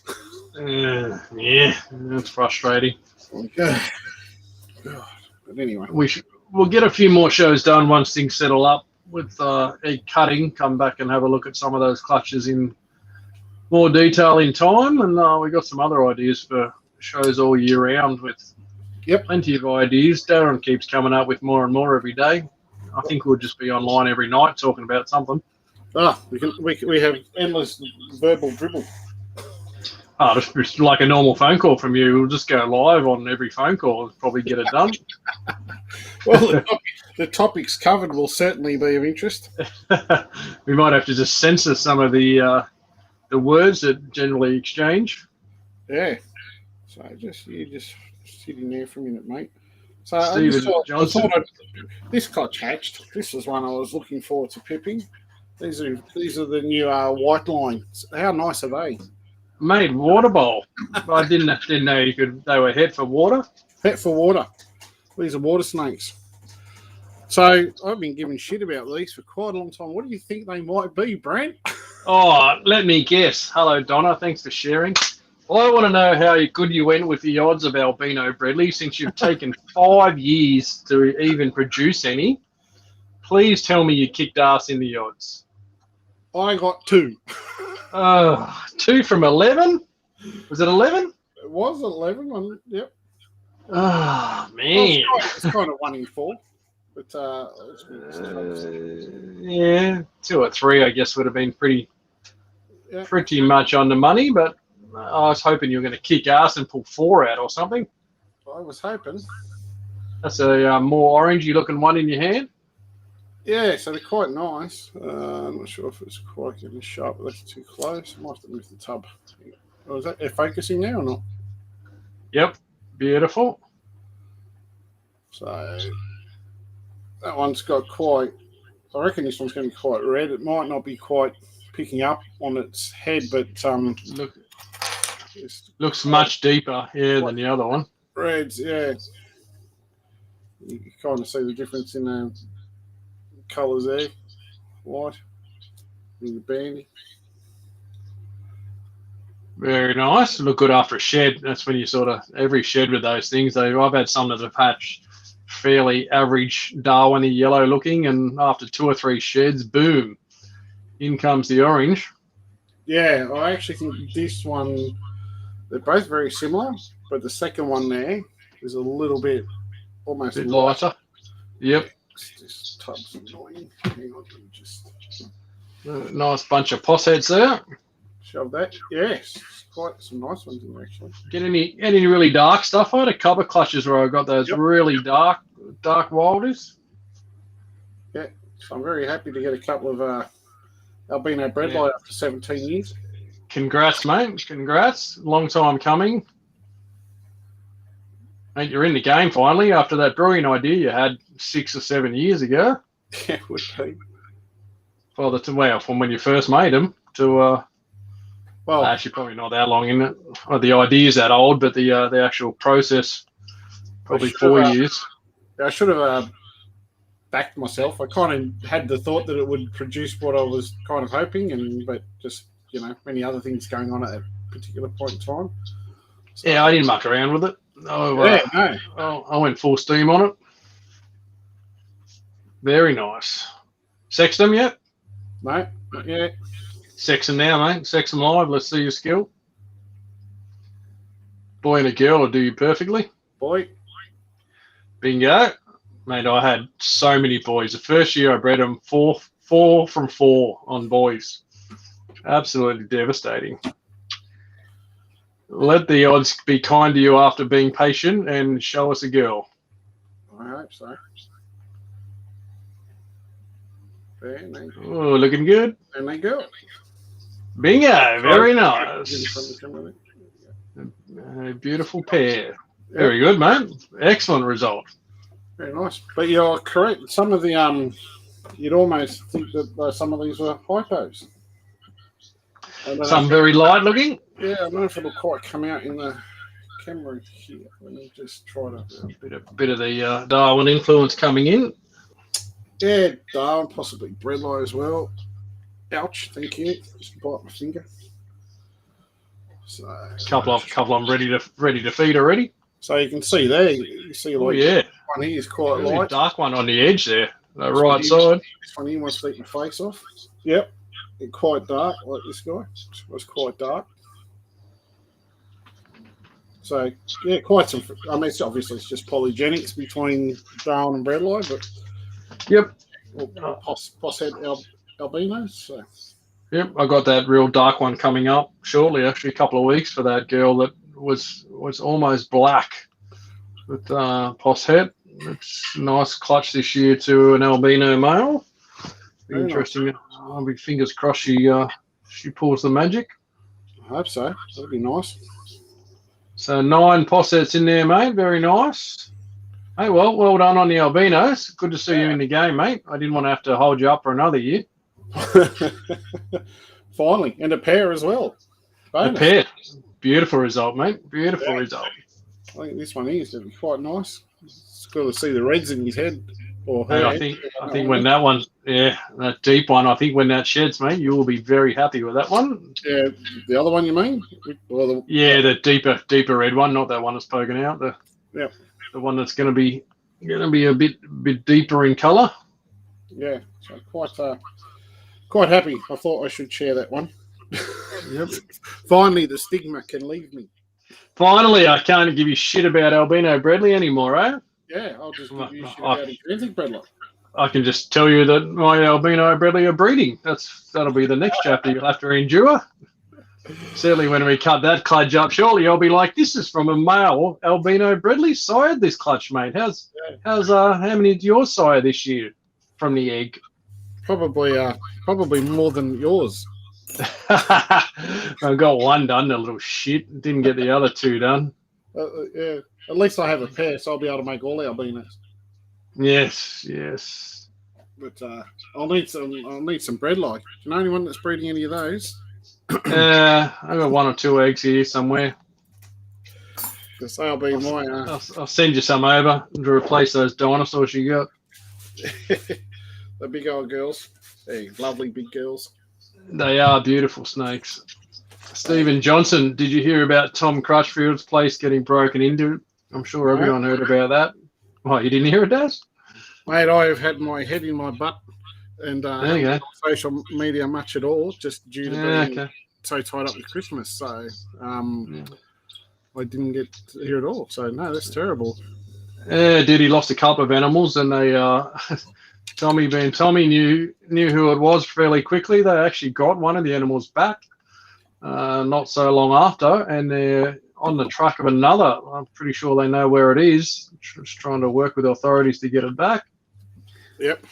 Yeah, that's frustrating. God. But anyway. We'll get a few more shows done once things settle up with egg cutting. Come back and have a look at some of those clutches in more detail in time. And we got some other ideas for shows all year round with plenty of ideas. Darren keeps coming up with more and more every day. I think we'll just be online every night talking about something. We have endless verbal dribble. Oh, just like a normal phone call from you. We'll just go live on every phone call and probably get it done. Well, the topics covered will certainly be of interest. We might have to just censor some of the words that generally exchange. Yeah. So you just sitting there for a minute, mate. So Stephen Johnson. This clutch hatched. This was one I was looking forward to pipping. These are the new white lines. How nice are they? Made water bowl. I didn't know they were het for water. Het for water. These are water snakes. So I've been giving shit about these for quite a long time. What do you think they might be, Brent? Oh, let me guess. Hello, Donna. Thanks for sharing. I want to know how good you went with the odds of albino Bredley since you've taken 5 years to even produce any. Please tell me you kicked ass in the odds. I got 2. 2 from 11? Was it 11? It was 11. Yep. Oh, man. Well, it's kind of 1 in 4. But yeah, 2 or 3, I guess, would have been pretty much on the money. But I was hoping you were going to kick ass and pull 4 out or something. I was hoping. That's a more orangey looking one in your hand. Yeah, so they're quite nice. I'm not sure if it's quite getting sharp, but that's too close. I might have to move the tub. Oh, is that focusing now or not? Yep, beautiful. So that one's got quite. I reckon this one's going to be quite red. It might not be quite picking up on its head, but looks much deeper than the other one. Reds, yeah. You can kind of see the difference in the colours there. White in the bandy. Very nice. Look good after a shed. That's when you sort of every shed with those things. I've had some that have hatched fairly average Darwin-y yellow looking, and after 2 or 3 sheds, boom, in comes the orange. Yeah, I actually think this one, they're both very similar, but the second one there is a little bit almost a bit lighter. Yep. This tub's annoying. Hang on, let me just nice bunch of poss heads there. Shove that. Yes, quite some nice ones in there actually. Get any really dark stuff? I had a couple of clutches where I got those really dark wilders. Yeah, so I'm very happy to get a couple of albino Bredli after 17 years. Congrats, mate. Congrats. Long time coming. Mate, you're in the game finally after that brilliant idea you had 6 or 7 years ago. Yeah, it would be. From when you first made them to actually probably not that long in it. Well, the idea's that old, but the actual process probably 4 years. I should have backed myself. I kind of had the thought that it would produce what I was kind of hoping, but just many other things going on at that particular point in time. So, yeah, I didn't muck around with it. I went full steam on it. Very nice. Sexed them yet? No, not yet. Sex them now, mate. Sex them live. Let's see your skill. Boy and a girl will do you perfectly. Boy. Bingo. Mate, I had so many boys. The first year I bred them, four from 4 on boys. Absolutely devastating. Let the odds be kind to you after being patient and show us a girl. I hope so. Oh, looking good. And they go. Bingo. Very nice. A beautiful pair. Very good, mate. Excellent result. Very nice. But you're correct. Some of the you'd almost think that some of these were hypos. Some very light looking. Yeah, I don't know if it'll quite come out in the camera here. Let me just try to a bit of the Darwin influence coming in. Yeah, Darwin, possibly Bredli as well. Ouch! Thank you. Just bite my finger. So couple of them ready to feed already. So you can see there. You see, like, one here is quite really light. Dark one on the edge there, the right side. This one here wants to eat my face off. Yep. Quite dark, like this guy. It was quite dark. So, yeah, quite some. I mean, it's just polygenics between Darwin and Bredli, but. Yep. Poss head albinos. So. Yep, I got that real dark one coming up shortly, actually, a couple of weeks for that girl that was almost black with Poss head. It's a nice clutch this year to an albino male. Be interesting. Nice. I'll be fingers crossed she pulls the magic. I hope so. That'd be nice. So 9 possets in there, mate. Very nice. Hey, well done on the albinos. Good to see you in the game, mate. I didn't want to have to hold you up for another year. Finally, and a pair as well. Bonus. A pair. Beautiful result, mate. Beautiful result. I think this one is going to be quite nice. It's good to see the reds in his head. Or her I think when that one, that deep one, I think when that sheds, mate, you will be very happy with that one. Yeah, the other one you mean? The deeper red one, not that one that's poking out. The one that's going to be a bit deeper in colour. Yeah, so quite happy. I thought I should share that one. Yep. Finally, the stigma can leave me. Finally, I can't give you shit about albino Bredli anymore, eh? Yeah, I'll just give you shit about anything Bredli. I can just tell you that my albino Bredli are breeding. That'll be the next chapter you'll have to endure. Certainly when we cut that clutch up, surely I'll be like, this is from a male albino Bredli sired this clutch, mate. How's how many did yours sire this year from the egg? Probably more than yours. I got one done, a little shit. Didn't get the other 2 done. Yeah. At least I have a pair, so I'll be able to make all albinos. Yes. But I'll need some Bredli. Do you know anyone that's breeding any of those? I got 1 or 2 eggs here somewhere. Because they'll be my. I'll send you some over to replace those dinosaurs you got. The big old girls. Hey, lovely big girls. They are beautiful snakes. Stephen Johnson, did you hear about Tom Crutchfield's place getting broken into? I'm sure everyone heard about that. What, you didn't hear it, Daz? Mate, I have had my head in my butt and haven't been on social media much at all, just due to being so tied up with Christmas. So I didn't get to hear it all. So, no, that's terrible. Yeah, dude, he lost a couple of animals and they... Tommy knew who it was fairly quickly. They actually got one of the animals back not so long after, and they're on the track of another. I'm pretty sure they know where it is. Just trying to work with authorities to get it back. Yep.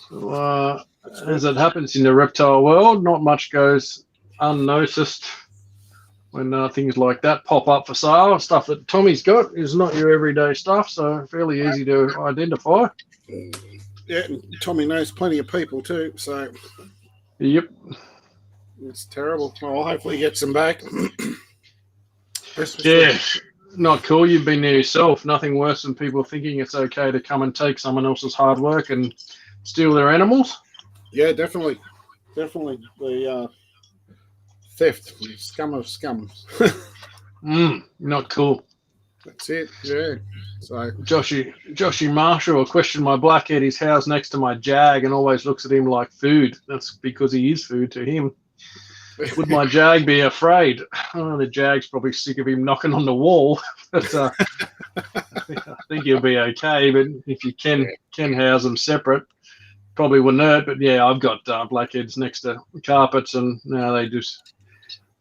So, as it happens in the reptile world, not much goes unnoticed when things like that pop up for sale. Stuff that Tommy's got is not your everyday stuff, so fairly easy to identify. Yeah, Tommy knows plenty of people too, so Yep. it's terrible. Well, hopefully he gets them back. Yeah, not cool. You've been there yourself. Nothing worse than people thinking it's okay to come and take someone else's hard work and steal their animals. Yeah, definitely. The theft, scum of scum. Not cool. That's it. Yeah. So Joshy Marshall questioned my blackhead. His house next to my Jag and always looks at him like food. That's because he is food to him. Would my Jag be afraid? Oh, the Jag's probably sick of him knocking on the wall. But I think he'll be okay. But if you can house them separate, probably wouldn't hurt. But yeah, I've got blackheads next to carpets, and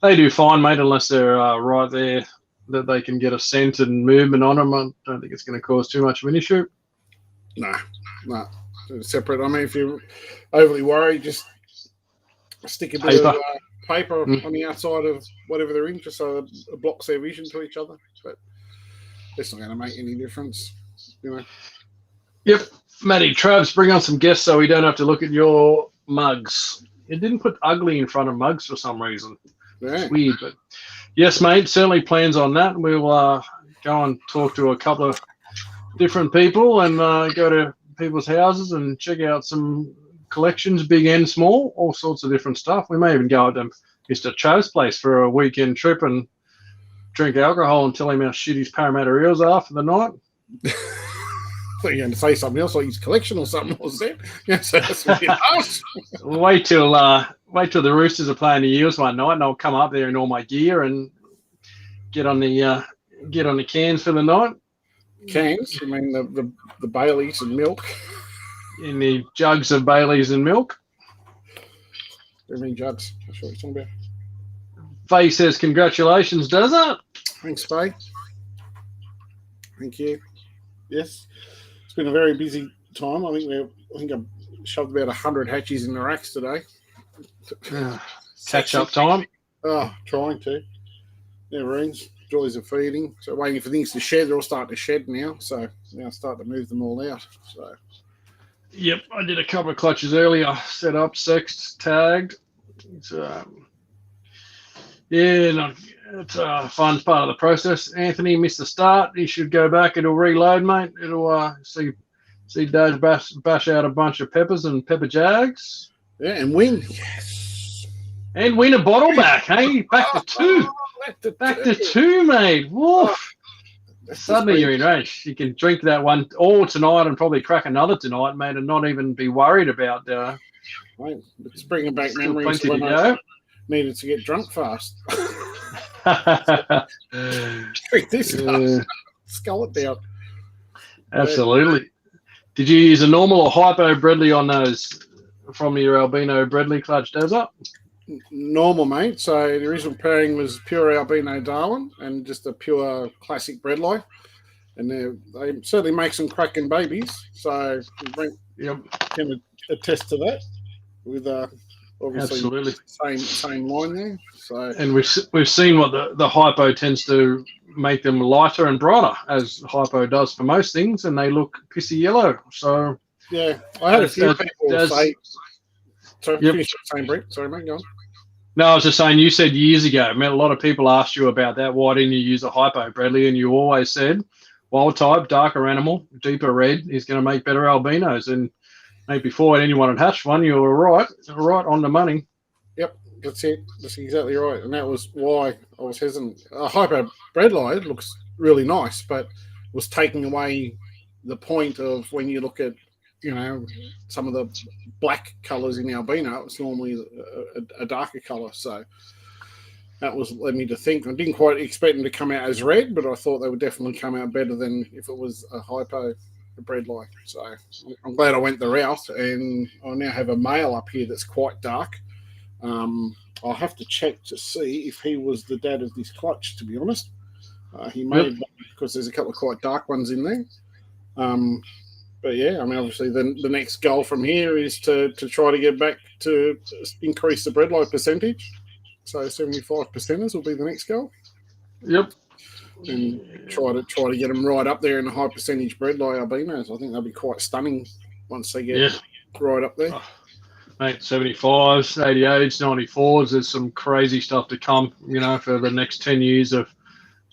they do fine, mate, unless they're right there that they can get a scent and movement on them. I don't think it's going to cause too much of an issue. No, separate. I mean, if you're overly worried, just stick a bit of paper on the outside of whatever they're in, just so it blocks their vision to each other. But it's not going to make any difference, you know. Yep. Matty, Travs, bring on some guests so we don't have to look at your mugs. It didn't put ugly in front of mugs for some reason. Yeah. It's weird, but yes, mate, certainly plans on that. We'll go and talk to a couple of different people and go to people's houses and check out some collections, big and small, all sorts of different stuff. We may even go to Mr. Trav's place for a weekend trip and drink alcohol and tell him how shit his Parramatta Eels are for the night. I thought you were going to say something else, like his collection or something, was it? Yes, that's a bit harsh. Wait till the Roosters are playing the Eels one night, and I'll come up there in all my gear and get on the cans for the night. Cans? I mean the Baileys and milk. In the jugs of Baileys and milk. I mean jugs. That's what you're talking about. Faye says congratulations, does it? Thanks, Faye. Thank you. Yes, it's been a very busy time. I think I've shoved about 100 hatchies in the racks today. Catch up time. Oh, trying to. Never ends. Joys of feeding. So waiting for things to shed. They're all starting to shed now. So now starting to move them all out. So. Yep, I did a couple of clutches earlier. Set up, sexed, tagged. It's it's a fun part of the process. Anthony missed the start. He should go back. It'll reload, mate. It'll see Dave bash out a bunch of peppers and pepper jags. Yeah, and win. Yes. And win a bottle back, hey? Back to two. Back to two, mate. Woof. Suddenly you're enraged. You can drink that one all tonight and probably crack another tonight, mate, and not even be worried about. Mate, it's bringing back memories when I needed to get drunk fast. Drink this up. Scull it down. Absolutely. Did you use a normal or hypo Bredley on those from your albino Bredley clutch desert? Normal, mate. So the original pairing was pure albino Darwin and just a pure classic Bredley. And they certainly make some cracking babies. So Brent can attest to that with obviously absolutely same line there. So and we've seen what the hypo tends to make them lighter and brighter, as hypo does for most things, and they look pissy yellow. So yeah, I had a few people say. So finish saying, Brett. Sorry, mate, go on. No, I was just saying, you said years ago, I mean, a lot of people asked you about that. Why didn't you use a hypo, Bradley? And you always said, wild type, darker animal, deeper red is going to make better albinos. And maybe before anyone had hatched one, you were right on the money. Yep, that's it. That's exactly right. And that was why I was hesitant. A hypo Bradley looks really nice, but was taking away the point of when you look at, some of the black colours in albino, it's normally a darker colour. So that was led me to think. I didn't quite expect them to come out as red, but I thought they would definitely come out better than if it was a hypo Bredley. So I'm glad I went the route, and I now have a male up here that's quite dark. I'll have to check to see if he was the dad of this clutch, to be honest. He may have, because there's a couple of quite dark ones in there. But yeah, I mean, obviously the next goal from here is to try to get back to increase the Bredley percentage. So 75 percenters will be the next goal. Yep. And try to get them right up there in the high percentage bred like albinos. I think they'll be quite stunning once they get right up there. Oh, mate, 75s, 88s, 94s. There's some crazy stuff to come, for the next 10 years of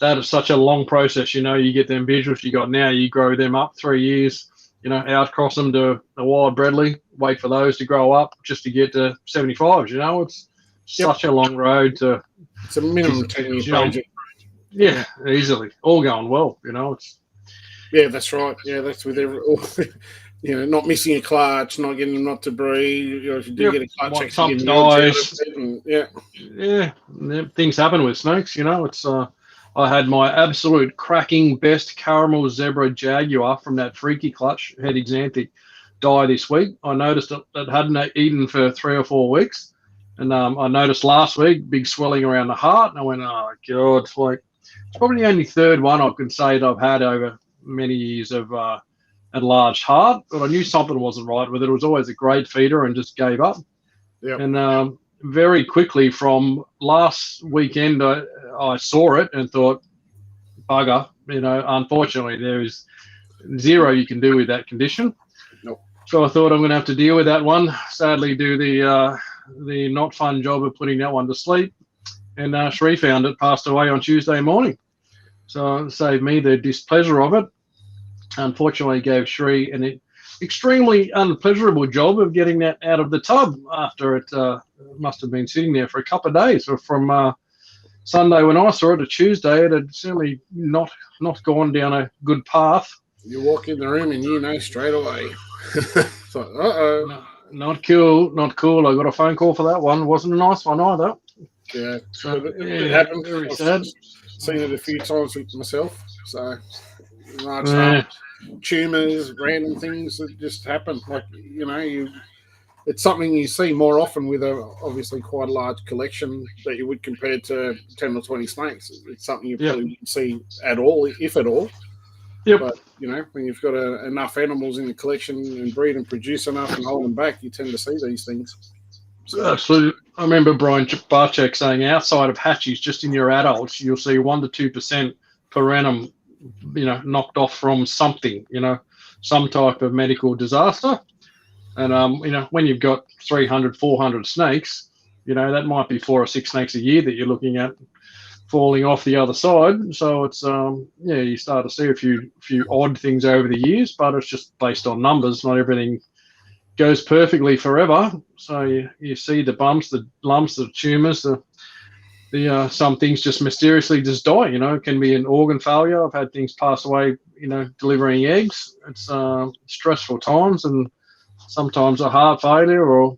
that. Is such a long process. You get them visuals you got now, you grow them up 3 years, outcross them to a wild bredly, wait for those to grow up just to get to 75s. It's such a long road to. It's a minimum 10-year project. Yeah, easily. All going well, it's. Yeah, that's right. Yeah, that's with not missing a clutch, not getting them not to breed. If you do get a clutch, actually getting dies. Yeah, things happen with snakes. It's. I had my absolute cracking best caramel zebra jaguar from that freaky clutch head xanthe die this week. I noticed it hadn't eaten for 3 or 4 weeks, and I noticed last week big swelling around the heart, and I went, oh god, it's probably the only third one I can say that I've had over many years of enlarged heart, but I knew something wasn't right with it. It was always a great feeder and just gave up. Yep. And very quickly from last weekend, I saw it and thought, bugger, unfortunately there is zero you can do with that condition. Nope. So I thought I'm going to have to deal with that one. Sadly, do the not fun job of putting that one to sleep. And Shree found it, passed away on Tuesday morning. So it saved me the displeasure of it. Unfortunately, gave Shree an extremely unpleasurable job of getting that out of the tub after it must have been sitting there for a couple of days. So from Sunday when I saw it to Tuesday, it had certainly not gone down a good path. You walk in the room and straight away. It's like, uh-oh. No, not cool, not cool. I got a phone call for that one. It wasn't a nice one either. Yeah, so it happened. Very sad. Seen it a few times with myself. So Yeah. Tumours, random things that just happen. It's something you see more often with obviously quite a large collection that you would compare to 10 or 20 snakes. It's something you probably wouldn't see at all, if at all. Yep. But when you've got enough animals in the collection and breed and produce enough and hold them back, you tend to see these things. So, absolutely. I remember Brian Barchek saying outside of hatchies, just in your adults, you'll see 1% to 2% per annum, knocked off from something, some type of medical disaster. And, when you've got 300, 400 snakes, that might be 4 or 6 snakes a year that you're looking at falling off the other side. So it's, you start to see a few odd things over the years, but it's just based on numbers. Not everything goes perfectly forever. So you see the bumps, the lumps, the tumours, the some things just mysteriously just die. It can be an organ failure. I've had things pass away, delivering eggs. It's stressful times, and sometimes a heart failure or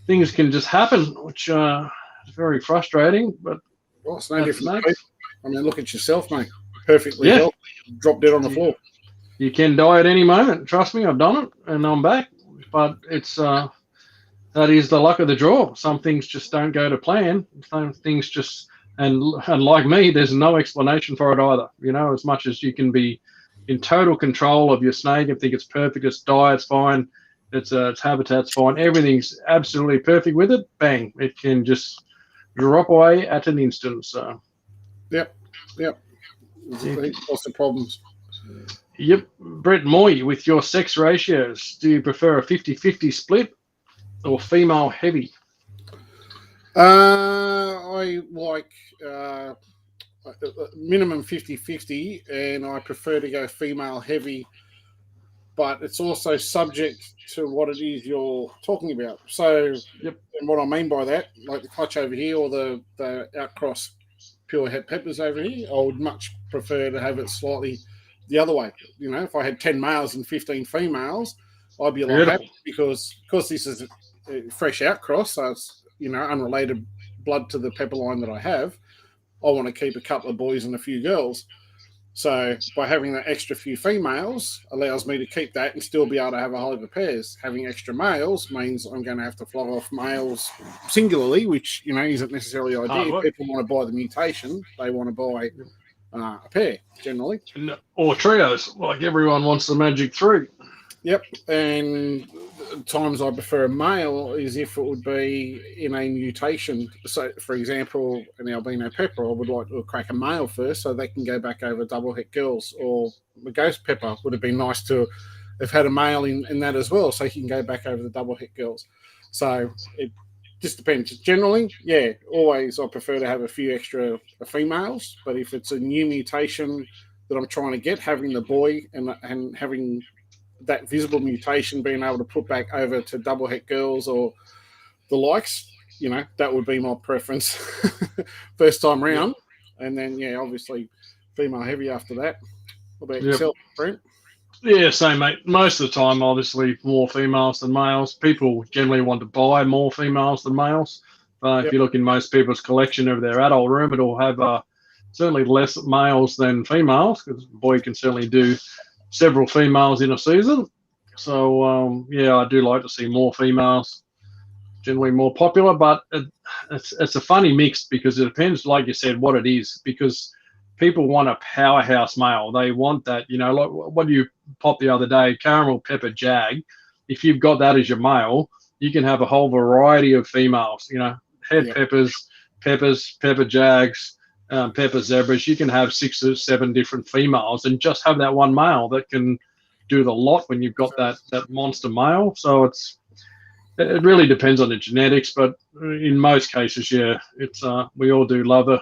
things can just happen, which is very frustrating. But it's no different. I mean, look at yourself, mate. Perfectly healthy. Drop dead on the floor. You can die at any moment. Trust me, I've done it, and I'm back. But it's that is the luck of the draw. Some things just don't go to plan. Some things just and like me, there's no explanation for it either. As much as you can be in total control of your snake and think it's perfect, its diet's fine, its habitat's fine, everything's absolutely perfect with it. Bang! It can just drop away at an instant. So. Yep. Lots of problems. Yep. Brett Moy, with your sex ratios, do you prefer a 50-50 split or female heavy? I like minimum 50-50, and I prefer to go female heavy, but it's also subject to what it is you're talking about. So, and what I mean by that, like the clutch over here or the outcross pure het peppers over here, I would much prefer to have it slightly the other way. If I had 10 males and 15 females, I'd be a lot happy because this is a fresh outcross, so it's unrelated blood to the pepper line that I have. I want to keep a couple of boys and a few girls. So by having that extra few females allows me to keep that and still be able to have a whole heap of pairs. Having extra males means I'm going to have to flog off males singularly, which isn't necessarily ideal. People want to buy the mutation; they want to buy a pair generally, or trios. Like everyone wants the magic 3. Yep, and times I prefer a male is if it would be in a mutation. So, for example, an albino pepper, I would like to crack a male first so they can go back over double het girls. Or the ghost pepper would have been nice to have had a male in that as well, so he can go back over the double het girls. So it just depends. Generally, yeah, always I prefer to have a few extra females, but if it's a new mutation that I'm trying to get, having the boy and having that visible mutation being able to put back over to double het girls or the likes, that would be my preference first time round. Yeah. And then, yeah, obviously female heavy after that. What about yourself, Brent? Yeah, same, mate. Most of the time, obviously, more females than males. People generally want to buy more females than males. If you look in most people's collection of their adult room, it'll have certainly less males than females, because a boy can certainly do several females in a season. So, yeah, I do like to see more females, generally more popular, but it's a funny mix because it depends, like you said, what it is, because people want a powerhouse male. They want that, like what you popped the other day, caramel pepper jag. If you've got that as your male, you can have a whole variety of females, head peppers, pepper jags, pepper zebras. You can have 6 or 7 different females and just have that one male that can do the lot when you've got that monster male. So it really depends on the genetics, but in most cases, yeah, it's we all do love a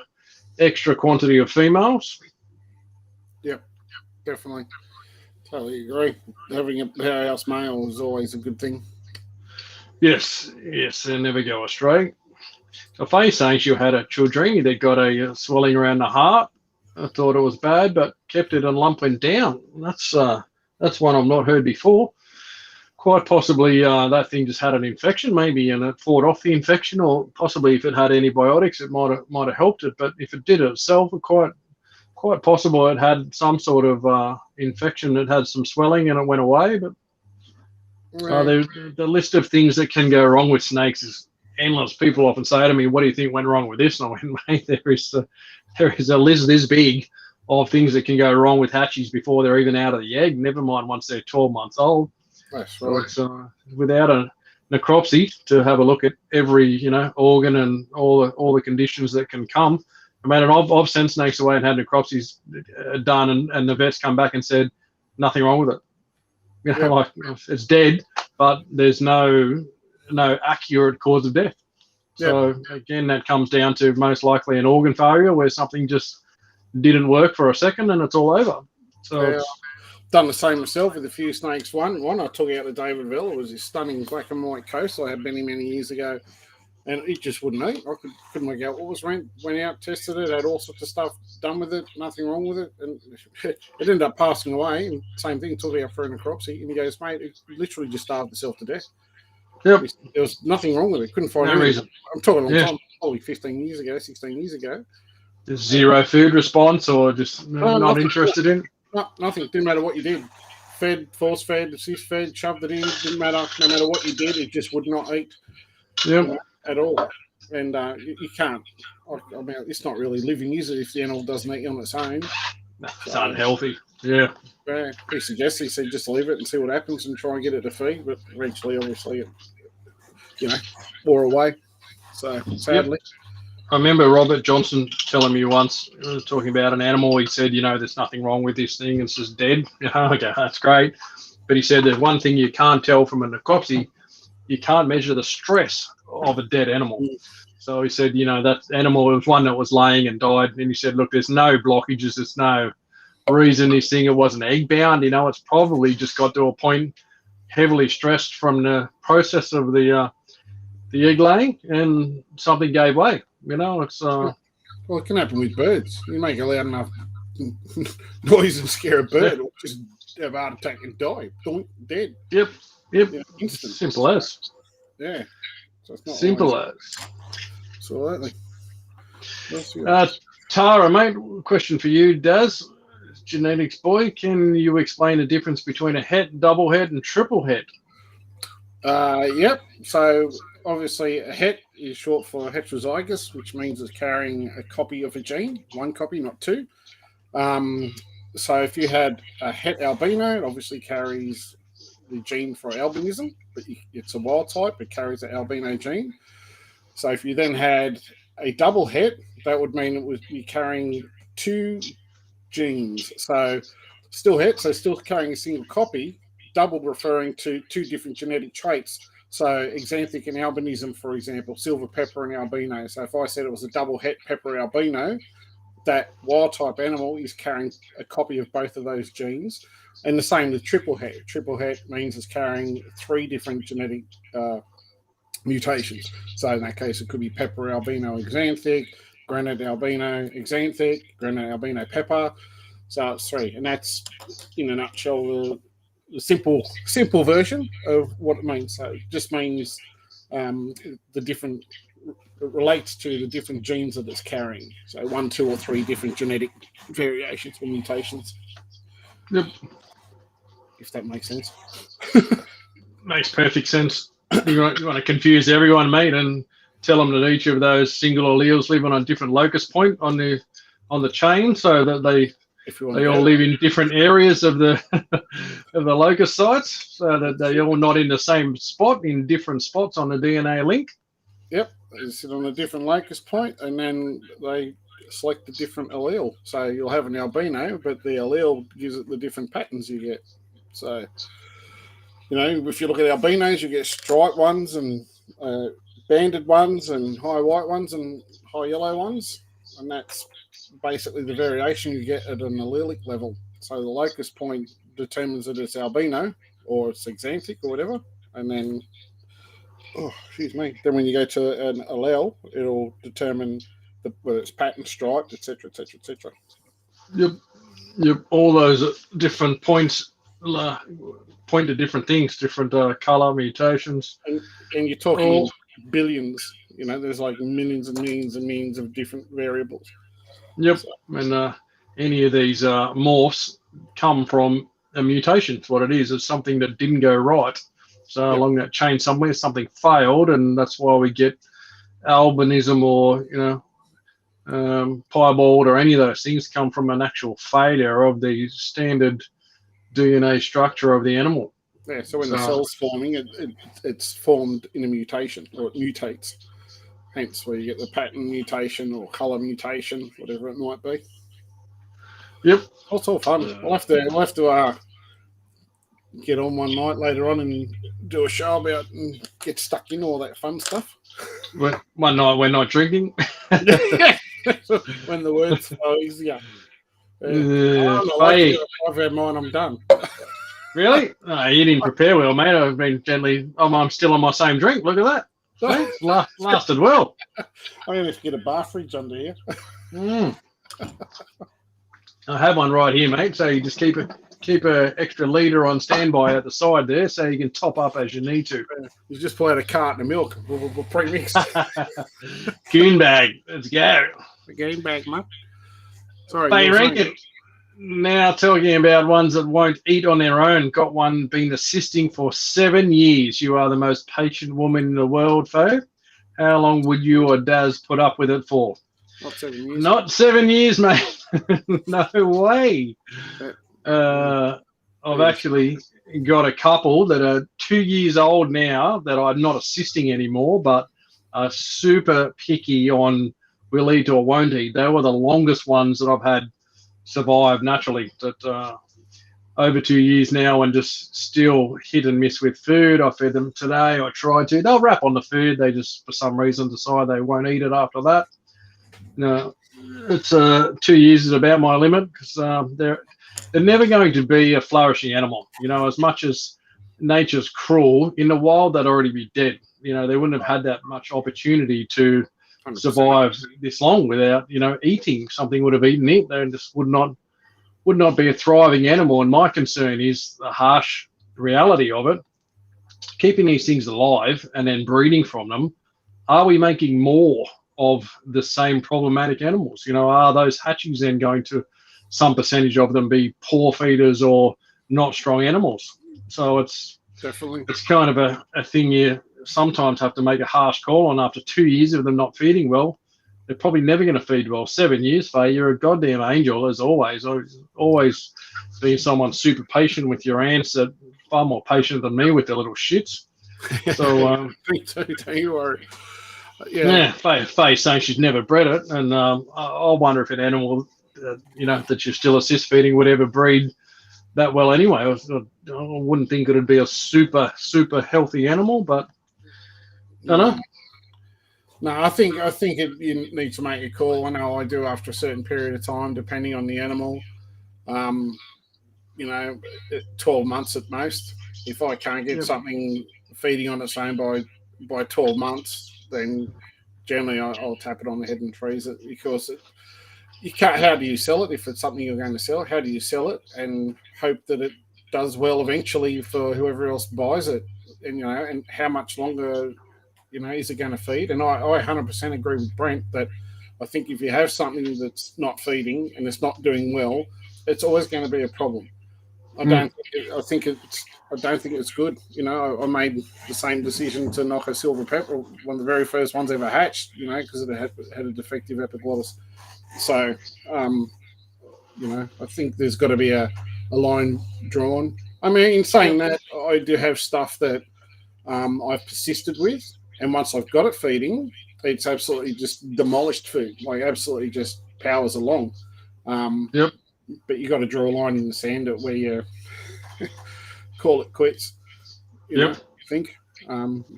extra quantity of females. Yep, definitely. Totally agree. Having a powerhouse male is always a good thing. Yes, they never go astray. So Faye saying she had a children that got a swelling around the heart. I thought it was bad, but kept it and lump went down. That's one I've not heard before. Quite possibly that thing just had an infection maybe, and it fought off the infection, or possibly if it had antibiotics, it might have helped it. But if it did it itself, quite possible it had some sort of infection. It had some swelling and it went away. But the list of things that can go wrong with snakes is endless. People often say to me, "What do you think went wrong with this?" And I went, "Mate, there is a list this big of things that can go wrong with hatchies before they're even out of the egg. Never mind once they're 12 months old." That's right. So it's without a necropsy to have a look at every organ and all the conditions that can come. I mean, and I've sent snakes away and had necropsies done, and the vets come back and said nothing wrong with it. Like it's dead, but there's no accurate cause of death. So again, that comes down to most likely an organ failure where something just didn't work for a second and it's all over. So done the same myself with a few snakes. One I took out to David Villa. It was this stunning black and white coast I had many years ago, and it just wouldn't eat. I couldn't work out what was wrong. Went out, tested it, had all sorts of stuff done with it, nothing wrong with it, and it ended up passing away. And same thing, took it out for a necropsy, and he goes, "Mate, it literally just starved itself to death." Yep. There was nothing wrong with it. Couldn't find no any reason. I'm talking a long time, probably 15 years ago, 16 years ago. Just zero food response, or just not nothing, interested in? No, nothing. Didn't matter what you did. Fed, force fed, assist fed, shoved it in. Didn't matter. No matter what you did, it just would not eat at all. And you can't. I mean, it's not really living, is it? If the animal doesn't eat on its own, it's unhealthy. Yeah. He suggests he said just leave it and see what happens and try and get it to feed. But eventually, obviously, it wore away. So sadly. I remember Robert Johnson telling me once, talking about an animal, he said, there's nothing wrong with this thing, it's just dead. Okay, that's great. But he said there's one thing you can't tell from a necropsy, you can't measure the stress of a dead animal. So he said, that animal was one that was laying and died. And he said, look, there's no blockages, there's no reason this thing, it wasn't egg bound, it's probably just got to a point heavily stressed from the process of the egg laying, and something gave way. It's well, it can happen with birds. You make a loud enough noise and scare a bird, it'll just have a heart attack and die. Dead. Yep. Simple as. Yeah. So it's not simple as. Absolutely. Tara, mate, question for you, Daz. Genetics boy, can you explain the difference between a het, double het, and triple het? Yep. So obviously a het is short for heterozygous, which means it's carrying a copy of a gene, one copy, not two. So if you had a het albino, it obviously carries the gene for albinism, but it's a wild type. It carries the albino gene. So if you then had a double het, that would mean it would be carrying 2 genes. So still het, so still carrying a single copy, double referring to 2 different genetic traits. So exanthic and albinism, for example, silver pepper and albino. So if I said it was a double het pepper albino, that wild type animal is carrying a copy of both of those genes. And the same with triple het. Triple het means it's carrying 3 different genetic mutations. So in that case, it could be pepper albino exanthic, granite albino exanthic, granite albino pepper. So it's 3. And that's, in a nutshell, the simple version of what it means. So it just means the different, it relates to the different genes that it's carrying. So 1, 2, or 3 different genetic variations or mutations. Yep. If that makes sense. Makes perfect sense. You want to confuse everyone, mate, and tell them that each of those single alleles live on a different locus point on the chain, so that they all live in different areas of the of the locus sites, so that they're all not in the same spot, in different spots on the DNA link. Yep, they sit on a different locus point, and then they select a different allele. So you'll have an albino, but the allele gives it the different patterns you get. So, you know, if you look at albinos, you get striped ones and banded ones and high white ones and high yellow ones. And that's basically the variation you get at an allelic level. So the locus point determines that it's albino or it's exanthic or whatever. And then, then when you go to an allele, it'll determine whether it's pattern striped, etc., etc., etc. Yep. All those different points point to different things, different color mutations. And you're talking billions. You know, there's like millions and millions and millions of different variables. Yep. So. And any of these morphs come from a mutation. It's what it is. It's something that didn't go right. So along that chain somewhere, something failed, and that's why we get albinism or, piebald or any of those things come from an actual failure of the standard DNA structure of the animal. Yeah, so when the cell's forming, it's formed in a mutation, or it mutates. Hence where you get the pattern mutation or colour mutation, whatever it might be. Yep. It's all fun. We'll have to get on one night later on and do a show about and get stuck in all that fun stuff. One night we're not drinking. When the words flow easier. I've had mine, I'm done. Really? Oh, you didn't prepare well, mate. I've been I'm still on my same drink. Look at that. Lasted well. I'm going to have to get a bar fridge under here. I have one right here, mate. So you just keep a extra litre on standby at the side there, so you can top up as you need to. You just pull out a carton of milk. We'll pre-mix. Goon bag. Let's go. The game bag, mate. Sorry. Rankin. Now talking about ones that won't eat on their own. Got one been assisting for 7 years. You are the most patient woman in the world, Fo. How long would you or Daz put up with it for? Not 7 years. Not 7 years, mate. No way. I've actually got a couple that are 2 years old now that I'm not assisting anymore, but are super picky on will eat or won't eat. They were the longest ones that I've had survive naturally. That over 2 years now and just still hit and miss with food. I fed them today. I tried to. They'll wrap on the food. They just, for some reason, decide they won't eat it after that. No, it's 2 years is about my limit because they're never going to be a flourishing animal. You know, as much as nature's cruel, in the wild they'd already be dead. You know, they wouldn't have had that much opportunity to 100%. Survive this long without, eating. Something would have eaten it. They just would not be a thriving animal. And my concern is the harsh reality of it. Keeping these things alive and then breeding from them, are we making more of the same problematic animals? Are those hatchies then going to, some percentage of them, be poor feeders or not strong animals? So it's kind of a thing you sometimes have to make a harsh call on. After 2 years of them not feeding well, they're probably never going to feed well. 7 years, Faye, you're a goddamn angel, as always. Always being someone super patient with your ants that far more patient than me with their little shits. So me too. Don't you worry. Yeah. Faye's saying she's never bred it, and I wonder if an animal, that you're still assist feeding would ever breed that well anyway. I wouldn't think it'd be a super healthy animal, but I don't know. No, I think you need to make a call. I know I do after a certain period of time, depending on the animal. 12 months at most. If I can't get something feeding on its own by 12 months, then generally I'll tap it on the head and freeze it, because you can't. How do you sell it if it's something you're going to sell? How do you sell it and hope that it does well eventually for whoever else buys it? And how much longer is it going to feed? And I 100% agree with Brent that I think if you have something that's not feeding and it's not doing well, it's always going to be a problem. I don't think it's good. I made the same decision to knock a silver pepper, one of the very first ones ever hatched, because it had a defective epiglottis. So, I think there's got to be a line drawn. I mean, in saying that, I do have stuff that I've persisted with. And once I've got it feeding, it's absolutely just demolished food. Like, absolutely just powers along. But you got to draw a line in the sand at where you call it quits. I think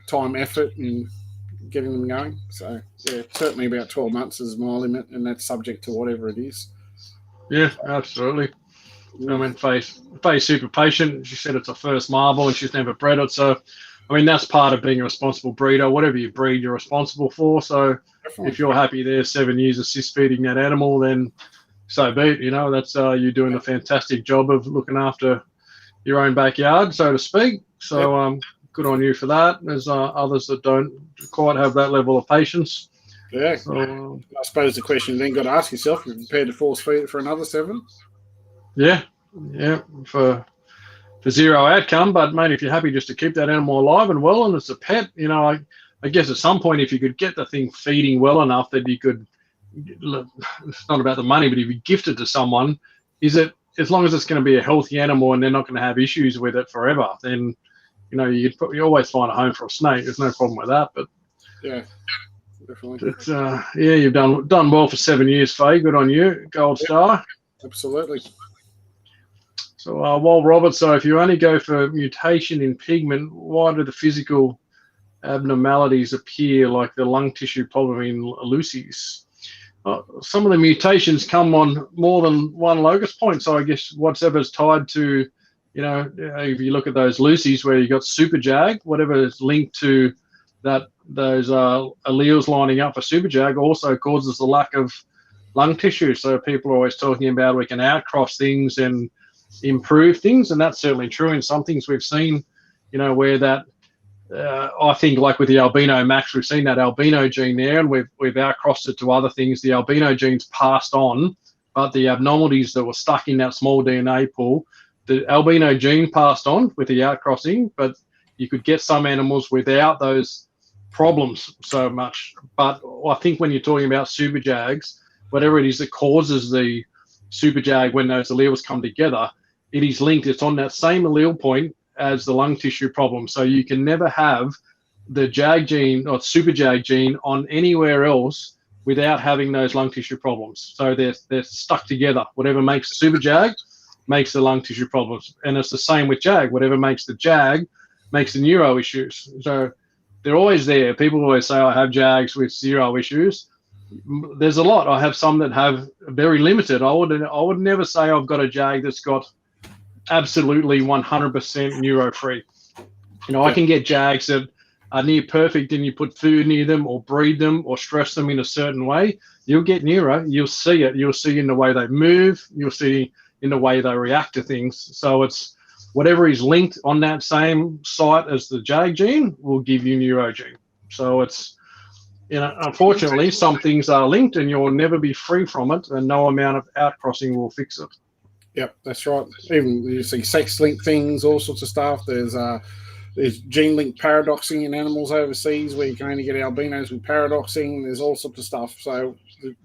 time, effort, and getting them going. So certainly about 12 months is my limit, and that's subject to whatever it is. Yeah, absolutely. I mean, Faye's super patient. She said it's her first marble, and she's never bred it. So, I mean, that's part of being a responsible breeder. Whatever you breed, you're responsible for. So, if you're happy there 7 years assist feeding that animal, then so be it. That's you doing a fantastic job of looking after your own backyard, so to speak. So good on you for that. There's others that don't quite have that level of patience. Yeah. So, I suppose the question then got to ask yourself, you're prepared to force feed it for another 7? Yeah, for zero outcome. But, mate, if you're happy just to keep that animal alive and well and it's a pet, I guess at some point if you could get the thing feeding well enough that you could, it's not about the money, but if you gift it to someone, is it, as long as it's going to be a healthy animal and they're not going to have issues with it forever, then, you always find a home for a snake. There's no problem with that. But yeah, definitely. It's, you've done well for 7 years, Faye. Good on you. Gold star. Absolutely. So, Robert, so if you only go for mutation in pigment, why do the physical abnormalities appear, like the lung tissue problem in Lucy's? Some of the mutations come on more than one locus point. So I guess whatever's tied to, if you look at those Lucy's where you got super jag, whatever is linked to those alleles lining up for super jag also causes the lack of lung tissue. So people are always talking about we can outcross things and improve things, and that's certainly true. In some things we've seen, where that. I think like with the albino max, we've seen that albino gene there, and we've outcrossed it to other things. The albino gene's passed on, but the abnormalities that were stuck in that small DNA pool, the albino gene passed on with the outcrossing, but you could get some animals without those problems so much. But I think when you're talking about super jags, whatever it is that causes the super jag when those alleles come together, it is linked. It's on that same allele point as the lung tissue problem. So you can never have the jag gene or super jag gene on anywhere else without having those lung tissue problems. So they're stuck together. Whatever makes super jag makes the lung tissue problems. And it's the same with jag. Whatever makes the jag makes the neuro issues. So they're always there. People always say, I have jags with zero issues. There's a lot. I have some that have very limited. I would never say I've got a jag that's got absolutely 100% neuro-free. I can get jags that are near perfect, and you put food near them or breed them or stress them in a certain way, you'll get neuro. You'll see it. You'll see in the way they move. You'll see in the way they react to things. So it's whatever is linked on that same site as the jag gene will give you neuro gene. So it's, unfortunately, some things are linked and you'll never be free from it, and no amount of outcrossing will fix it. Yep, that's right. Even you see sex-linked things, all sorts of stuff. There's gene-linked paradoxing in animals overseas where you can only get albinos with paradoxing. There's all sorts of stuff. So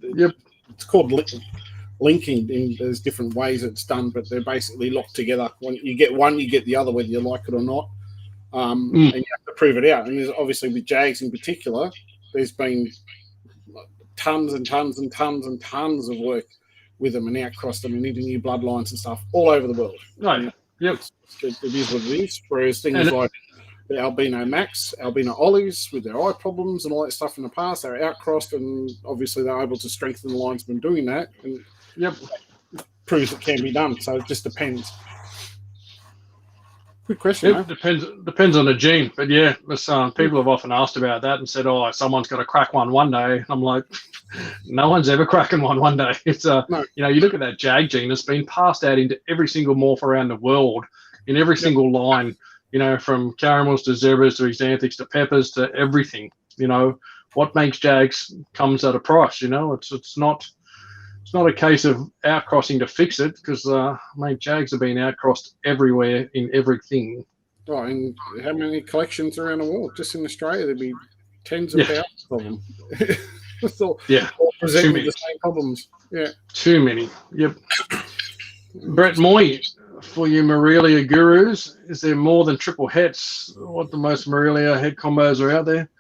it's called linking. And there's different ways it's done, but they're basically locked together. When you get one, you get the other, whether you like it or not. And you have to prove it out. And there's obviously with Jags in particular, there's been tons and tons and tons and tons of work with them and outcross them and into new bloodlines and stuff all over the world. Right. Yep. It is what it is. Whereas things like the Albino Max, Albino Ollies with their eye problems and all that stuff in the past, they're outcrossed, and obviously they're able to strengthen the lines from doing that. And proves it can be done. So it just depends. Good question. It depends on the gene, but yeah, people have often asked about that and said, "Oh, someone's got to crack one day." I'm like, no one's ever cracking one day. It's no. You know, you look at that Jag gene; it's been passed out into every single morph around the world, in every single line. You know, from caramels to zebras to xanthics to peppers to everything. You know, what makes Jags comes at a price. You know, it's not a case of outcrossing to fix it, because Jags have been outcrossed everywhere in everything. Oh, and how many collections around the world? Just in Australia, there'd be tens of thousands of them. All presenting with the same problems. Yeah, too many. Yep. Brett Moy, for you Morelia gurus, is there more than triple hets? What the most Morelia head combos are out there?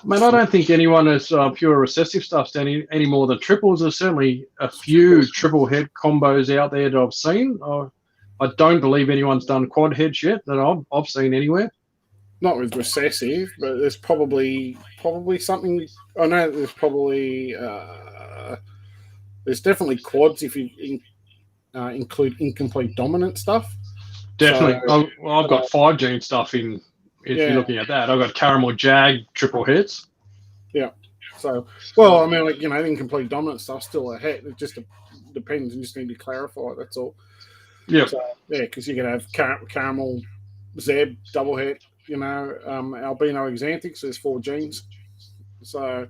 Man, I don't think anyone has pure recessive stuff any more than triples. There's certainly a few triple head combos out there that I've seen. I don't believe anyone's done quad heads yet that I've seen anywhere. Not with recessive, but there's probably something. I know there's probably there's definitely quads if you include incomplete dominant stuff. Definitely. So, I've got 5 gene stuff in. If you're looking at that, I've got caramel Jag triple hits. Yeah. So, well, I mean, like, you know, incomplete dominant stuff's still a hit. It just depends. You just need to clarify. That's all. Yeah. So, because you can have caramel Zeb double hit. You know, albino xanthics. There's 4 genes. So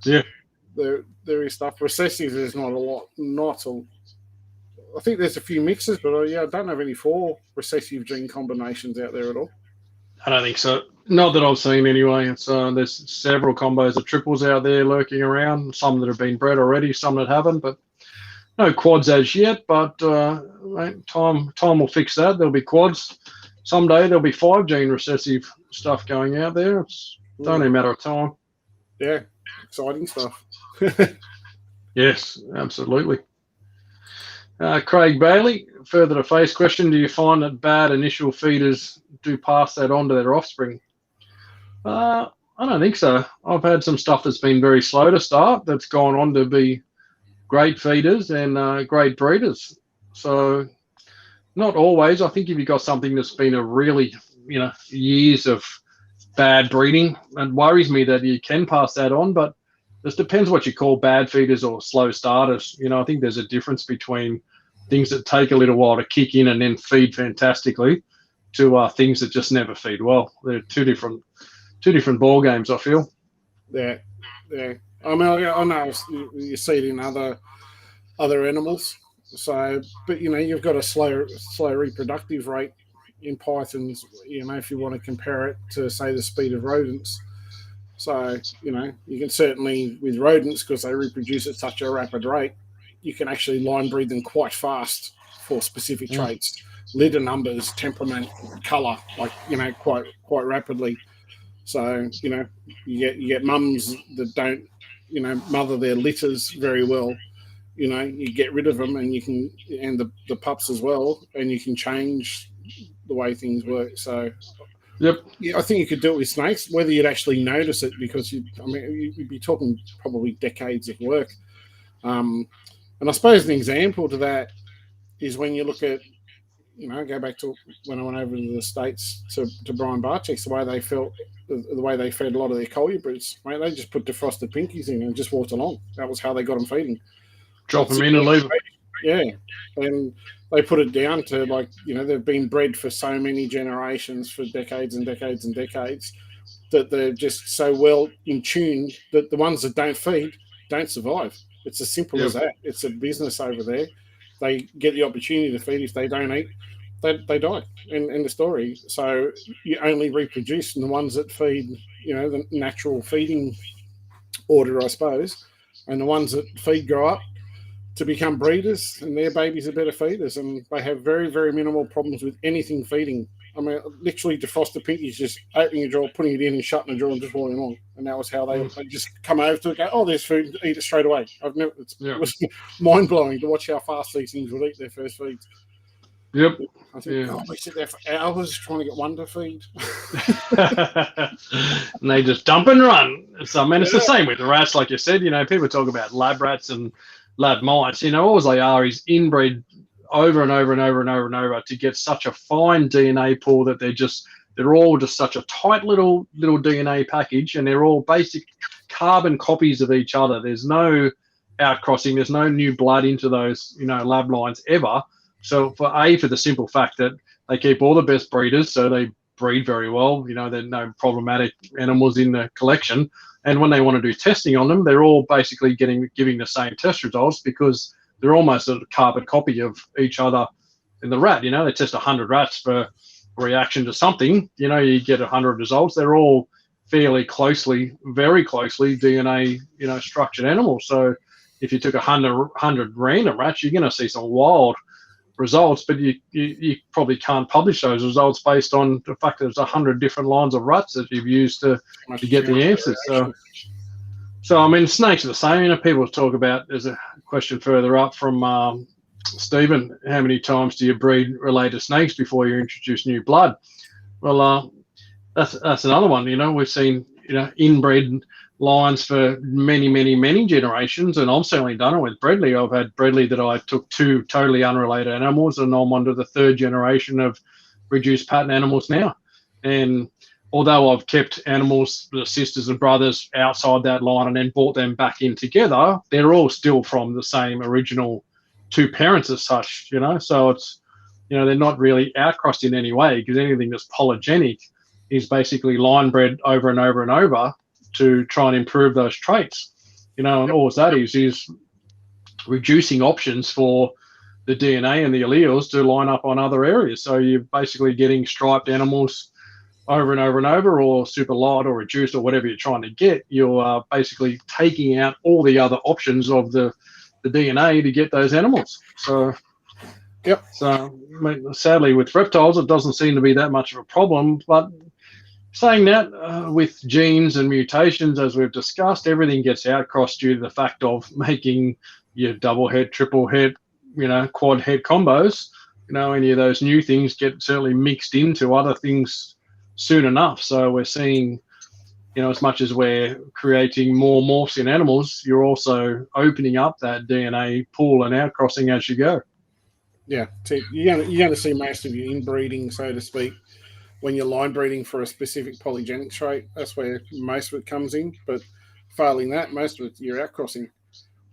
there is stuff. Recessive, there's not a lot. I think there's a few mixes, but I don't have any 4 recessive gene combinations out there at all. I don't think so. Not that I've seen anyway. It's there's several combos of triples out there lurking around. Some that have been bred already, some that haven't. But no quads as yet. But time will fix that. There'll be quads. Someday there'll be 5 gene recessive stuff going out there. It's only a matter of time. Yeah, exciting stuff. Yes, absolutely. Craig Bailey, further to Face question, do you find that bad initial feeders do pass that on to their offspring? I don't think so. I've had some stuff that's been very slow to start that's gone on to be great feeders and great breeders. So not always. I think if you've got something that's been a really, years of bad breeding, it worries me that you can pass that on, but this depends what you call bad feeders or slow starters. I think there's a difference between things that take a little while to kick in and then feed fantastically to things that just never feed well. They're two different ball games, I feel. Yeah. I mean, I know you see it in other animals. So, but you've got a slow reproductive rate in pythons. If you want to compare it to, say, the speed of rodents. So, you can certainly, with rodents, because they reproduce at such a rapid rate, you can actually line breed them quite fast for specific traits, litter numbers, temperament, colour, quite rapidly. So, you get mums that don't, mother their litters very well. You get rid of them, and the pups as well, and you can change the way things work. So, yep. Yeah, I think you could do it with snakes, whether you'd actually notice it, because you'd be talking probably decades of work. And I suppose an example to that is when you look at, go back to when I went over to the States to Brian Barczyk's, the way they fed a lot of their colubrids, mate, they just put defrosted pinkies in and just walked along. That was how they got them feeding. Drop them in and leave them. Yeah. And they put it down to, they've been bred for so many generations, for decades and decades and decades, that they're just so well in tune that the ones that don't feed don't survive. It's as simple as that. It's a business over there. They get the opportunity to feed. If they don't eat, they die. End the story. So you only reproduce in the ones that feed, the natural feeding order, I suppose. And the ones that feed grow up, to become breeders, and their babies are better feeders, and they have very, very minimal problems with anything feeding. I mean, literally, defroster pinkies just opening a drawer, putting it in, and shutting the drawer, and just walking along. And that was how they just come over to it, go, "Oh, there's food, eat it straight away." It was mind blowing to watch how fast these things would eat their first feeds. Yep. I think, we sit there for hours trying to get one to feed. And they just dump and run. So, I mean, it's the same with the rats, like you said. People talk about lab rats and lab mice. All they are is inbreed over and over and over and over and over to get such a fine DNA pool that they're all just such a tight little DNA package, and they're all basic carbon copies of each other. There's no outcrossing. There's no new blood into those, lab lines ever. So for the simple fact that they keep all the best breeders, so they breed very well. There are no problematic animals in the collection. And when they want to do testing on them, they're all basically giving the same test results because they're almost a carbon copy of each other in the rat. They test 100 rats for reaction to something. You get 100 results. They're all fairly closely, very closely DNA, structured animals. So if you took 100 random rats, you're going to see some wild results, but you probably can't publish those results based on the fact that there's 100 different lines of rats that you've used to get the answers. So I mean, snakes are the same. People talk about, there's a question further up from Stephen, how many times do you breed related snakes before you introduce new blood? Well, that's another one. We've seen inbred lines for many, many, many generations, and I've certainly done it with Bredli. I've had Bredli that I took 2 totally unrelated animals, and I'm onto the 3rd generation of reduced pattern animals now. And although I've kept animals, the sisters and brothers, outside that line and then brought them back in together, they're all still from the same original 2 parents as such, So it's, they're not out outcrossed in any way, because anything that's polygenic is basically line bred over and over and over to try and improve those traits, and all that is reducing options for the DNA and the alleles to line up on other areas. So you're basically getting striped animals over and over and over, or super light or reduced or whatever you're trying to get. You're basically taking out all the other options of the DNA to get those animals. So, So sadly, with reptiles, it doesn't seem to be that much of a problem, but saying that, with genes and mutations, as we've discussed, everything gets outcrossed due to the fact of making your double head, triple head, quad head combos. Any of those new things get certainly mixed into other things soon enough. So we're seeing, as much as we're creating more morphs in animals, you're also opening up that DNA pool and outcrossing as you go. Yeah, so you're going to see most of your inbreeding, so to speak, when you're line breeding for a specific polygenic trait. That's where most of it comes in. But failing that, most of it you're outcrossing.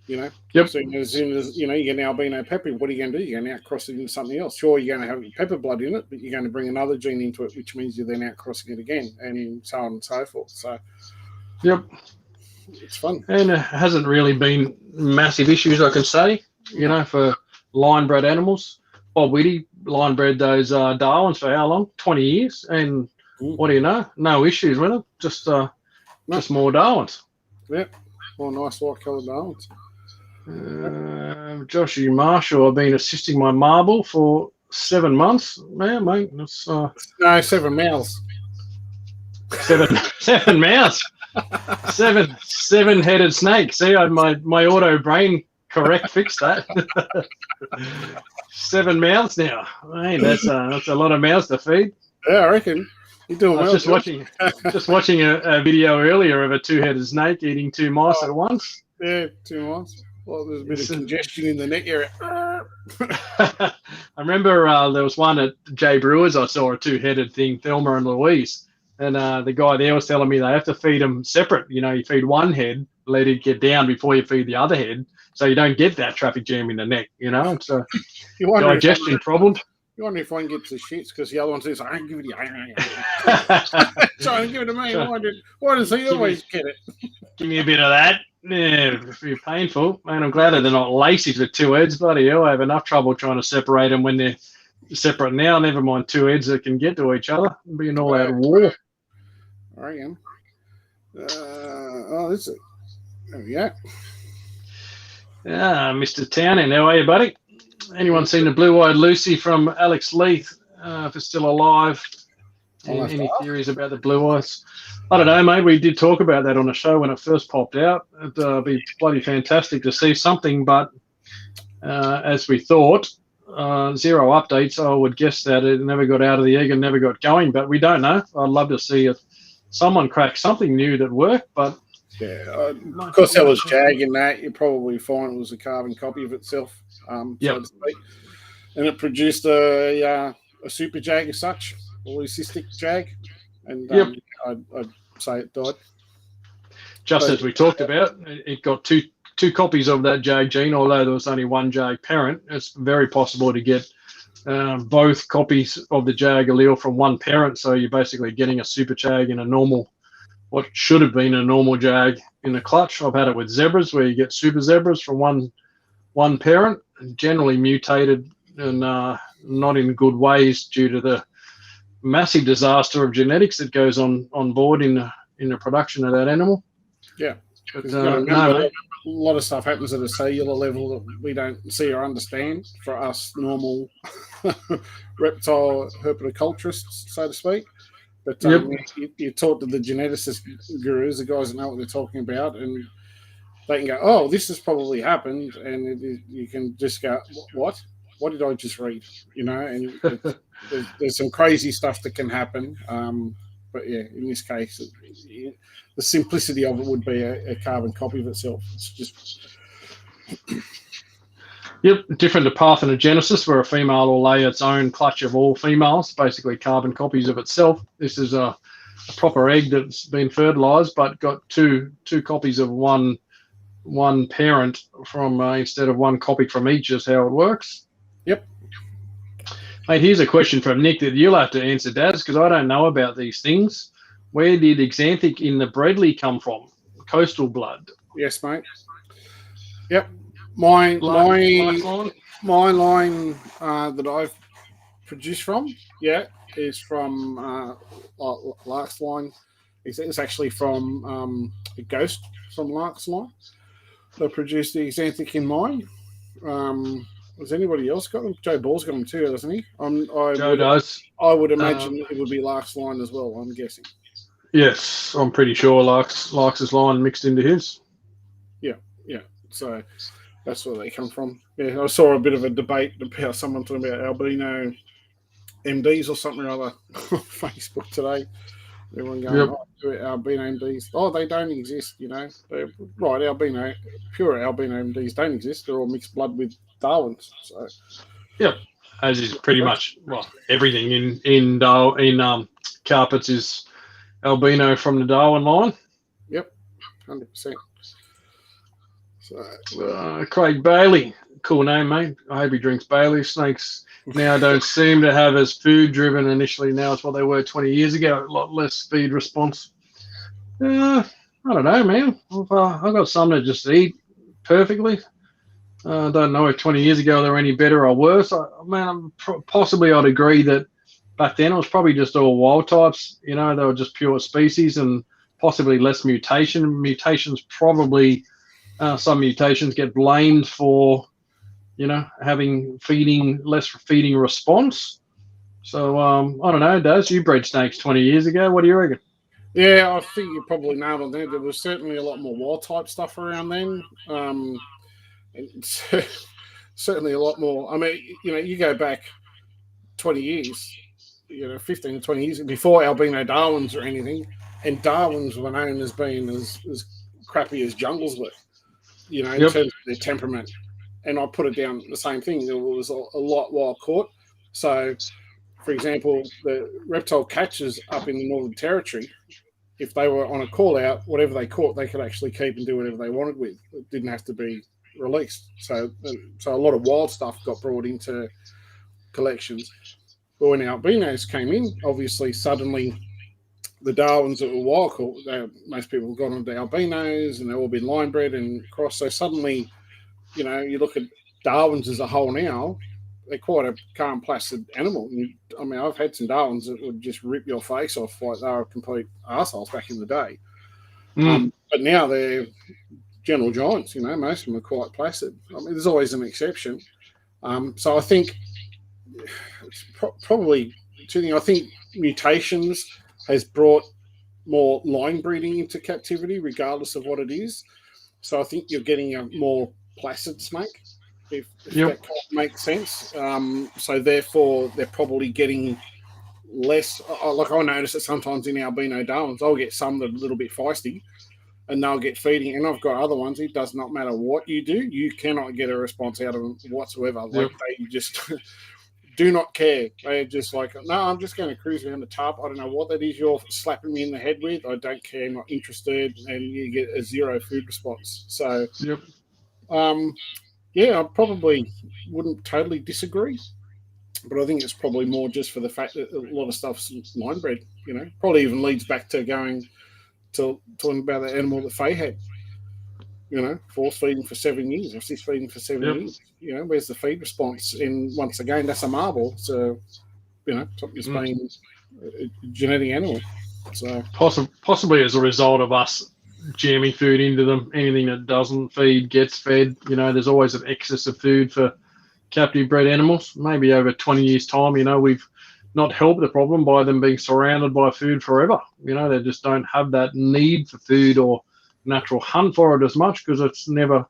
Yep. So as soon as you get an albino pepper, what are you going to do? You're going to outcross it into something else. Sure, you're going to have pepper blood in it, but you're going to bring another gene into it, which means you're then outcrossing it again, and so on and so forth. So, yep, it's fun, and it hasn't really been massive issues, I can say. For line bred animals. Bob Whitty line bred those Darwins for how long? 20 years. And what do you know? No issues with them. Just more Darwins. Yep. More nice white coloured Darwins. Joshy Marshall, I've been assisting my marble for 7 months. Man, mate. That's, no, 7 mouths. 7 mouths. Seven-headed snake. See, my auto brain correct fixed that. 7 mouths now. Hey, that's a lot of mouths to feed. Yeah, I reckon. You're doing well. I was just watching a video earlier of a 2-headed snake eating 2 mice at once. Yeah, 2 mice. Well, there's a bit of congestion in the neck area. I remember there was one at J Brewers. I saw a 2-headed thing, Thelma and Louise, and the guy there was telling me they have to feed them separate. You feed one head, let it get down before you feed the other head, so you don't get that traffic jam in the neck. It's a digestion problem. You wonder if one gets the shits because the other one says, "I ain't giving you." So I give it to me. Why does he always get it? Give me a bit of that. Yeah, it'd be painful. Man, I'm glad that they're not lacies with 2 heads. Bloody hell, I have enough trouble trying to separate them when they're separate now. Never mind 2 heads that can get to each other. It'd be an all-out war. I reckon. This is. There we go. Mr. Townend, how are you, buddy? Anyone seen the blue-eyed Lucy from Alex Leith? If it's still alive, any theories about the blue eyes? I don't know, mate. We did talk about that on the show when it first popped out. It'd be bloody fantastic to see something, but as we thought, zero updates. I would guess that it never got out of the egg and never got going, but we don't know. I'd love to see if someone cracked something new that worked, but yeah, because there was Jag in that, you probably find it was a carbon copy of itself, so to speak, and it produced a super Jag as such, polycystic Jag, and I'd say it died. Just as we talked about, it got two copies of that Jag gene, although there was only one Jag parent. It's very possible to get both copies of the Jag allele from one parent, so you're basically getting a super Jag in a normal, what should have been a normal Jag in the clutch. I've had it with zebras where you get super zebras from one parent, generally mutated and not in good ways due to the massive disaster of genetics that goes on board in the production of that animal. Yeah. But, a lot of stuff happens at a cellular level that we don't see or understand for us normal reptile herpetoculturists, so to speak. But you talk to the geneticist gurus, the guys that know what they're talking about, and they can go, "Oh, this has probably happened," and you can just go, "What? What did I just read?" You know, and there's some crazy stuff that can happen. But yeah, in this case, the simplicity of it would be a carbon copy of itself. It's just different to parthenogenesis, where a female will lay its own clutch of all females, basically carbon copies of itself. This is a proper egg that's been fertilized, but got two copies of one parent from instead of one copy from each. Is how it works. Yep. Mate, here's a question from Nick that you'll have to answer, Daz, because I don't know about these things. Where did Xanthic in the Bredley come from? Coastal blood. Yes, mate. Yep. My line that I've produced from, is from Lark's line. It's actually from a ghost from Lark's line. They produced the Xanthic in mine. Has anybody else got them? Joe Ball's got them too, doesn't he? Joe does. I would imagine it would be Lark's line as well, I'm guessing. Yes, I'm pretty sure Lark's line mixed into his. Yeah. So that's where they come from. Yeah, I saw a bit of a debate about someone talking about albino MDs or something or other on Facebook today. Everyone going, albino MDs. Oh, they don't exist, you know. Right, pure albino MDs don't exist. They're all mixed blood with Darwin's. So as is pretty much everything in carpets is albino from the Darwin line. Yep, 100%. So, Craig Bailey, cool name, mate. I hope he drinks Bailey. Snakes now don't seem to have as food driven initially. Now it's what they were 20 years ago. A lot less speed response. I don't know, man. I've got some that just eat perfectly. I don't know if 20 years ago they were any better or worse. Possibly I'd agree that back then it was probably just all wild types. You know, they were just pure species and possibly less mutation. Mutations probably, some mutations get blamed for, you know, having less feeding response. So I don't know, Daz, you bred snakes 20 years ago. What do you reckon? Yeah, I think you probably nailed on there. There was certainly a lot more wild type stuff around then. And certainly a lot more. I mean, you know, you go back 20 years, 15 to 20 years before albino Darwins or anything, and Darwins were known as being as crappy as jungles were, in terms of their temperament. And I put it down the same thing. There was a lot wild caught. So, for example, the reptile catchers up in the Northern Territory, if they were on a call out, whatever they caught, they could actually keep and do whatever they wanted with. It didn't have to be released. So a lot of wild stuff got brought into collections. But when albinos came in, obviously suddenly the Darwins that were wild caught, most people have gone into albinos and they've all been line bred and crossed. So suddenly, you look at Darwins as a whole now, they're quite a calm, placid animal. I mean, I've had some Darwins that would just rip your face off like they were complete arseholes back in the day. But now they're gentle giants. You know, most of them are quite placid. I mean, there's always an exception. So I think it's probably two things. I think mutations has brought more line breeding into captivity, regardless of what it is. So I think you're getting a more placid snake, if that kind of makes sense. So therefore, they're probably getting less. Like I notice that sometimes in albino Darwins, I'll get some that are a little bit feisty, and they'll get feeding. And I've got other ones. It does not matter what you do, you cannot get a response out of them whatsoever. Like they just do not care. They're just like, no, I'm just going to cruise around the tub. I don't know what that is you're slapping me in the head with. I don't care, not interested. And you get a zero food response. So, yeah, I probably wouldn't totally disagree. But I think it's probably more just for the fact that a lot of stuff's line bred, you know. Probably even leads back to talking about the animal that Faye had. You know, force feeding for 7 years, or 6 feeding for 7 years. You know, where's the feed response? And once again, that's a marble. So, you know, something's being a genetic animal. So possibly as a result of us jamming food into them. Anything that doesn't feed gets fed. You know, there's always an excess of food for captive bred animals. Maybe over 20 years' time, you know, we've not helped the problem by them being surrounded by food forever. You know, they just don't have that need for food or natural hunt for it as much because it's never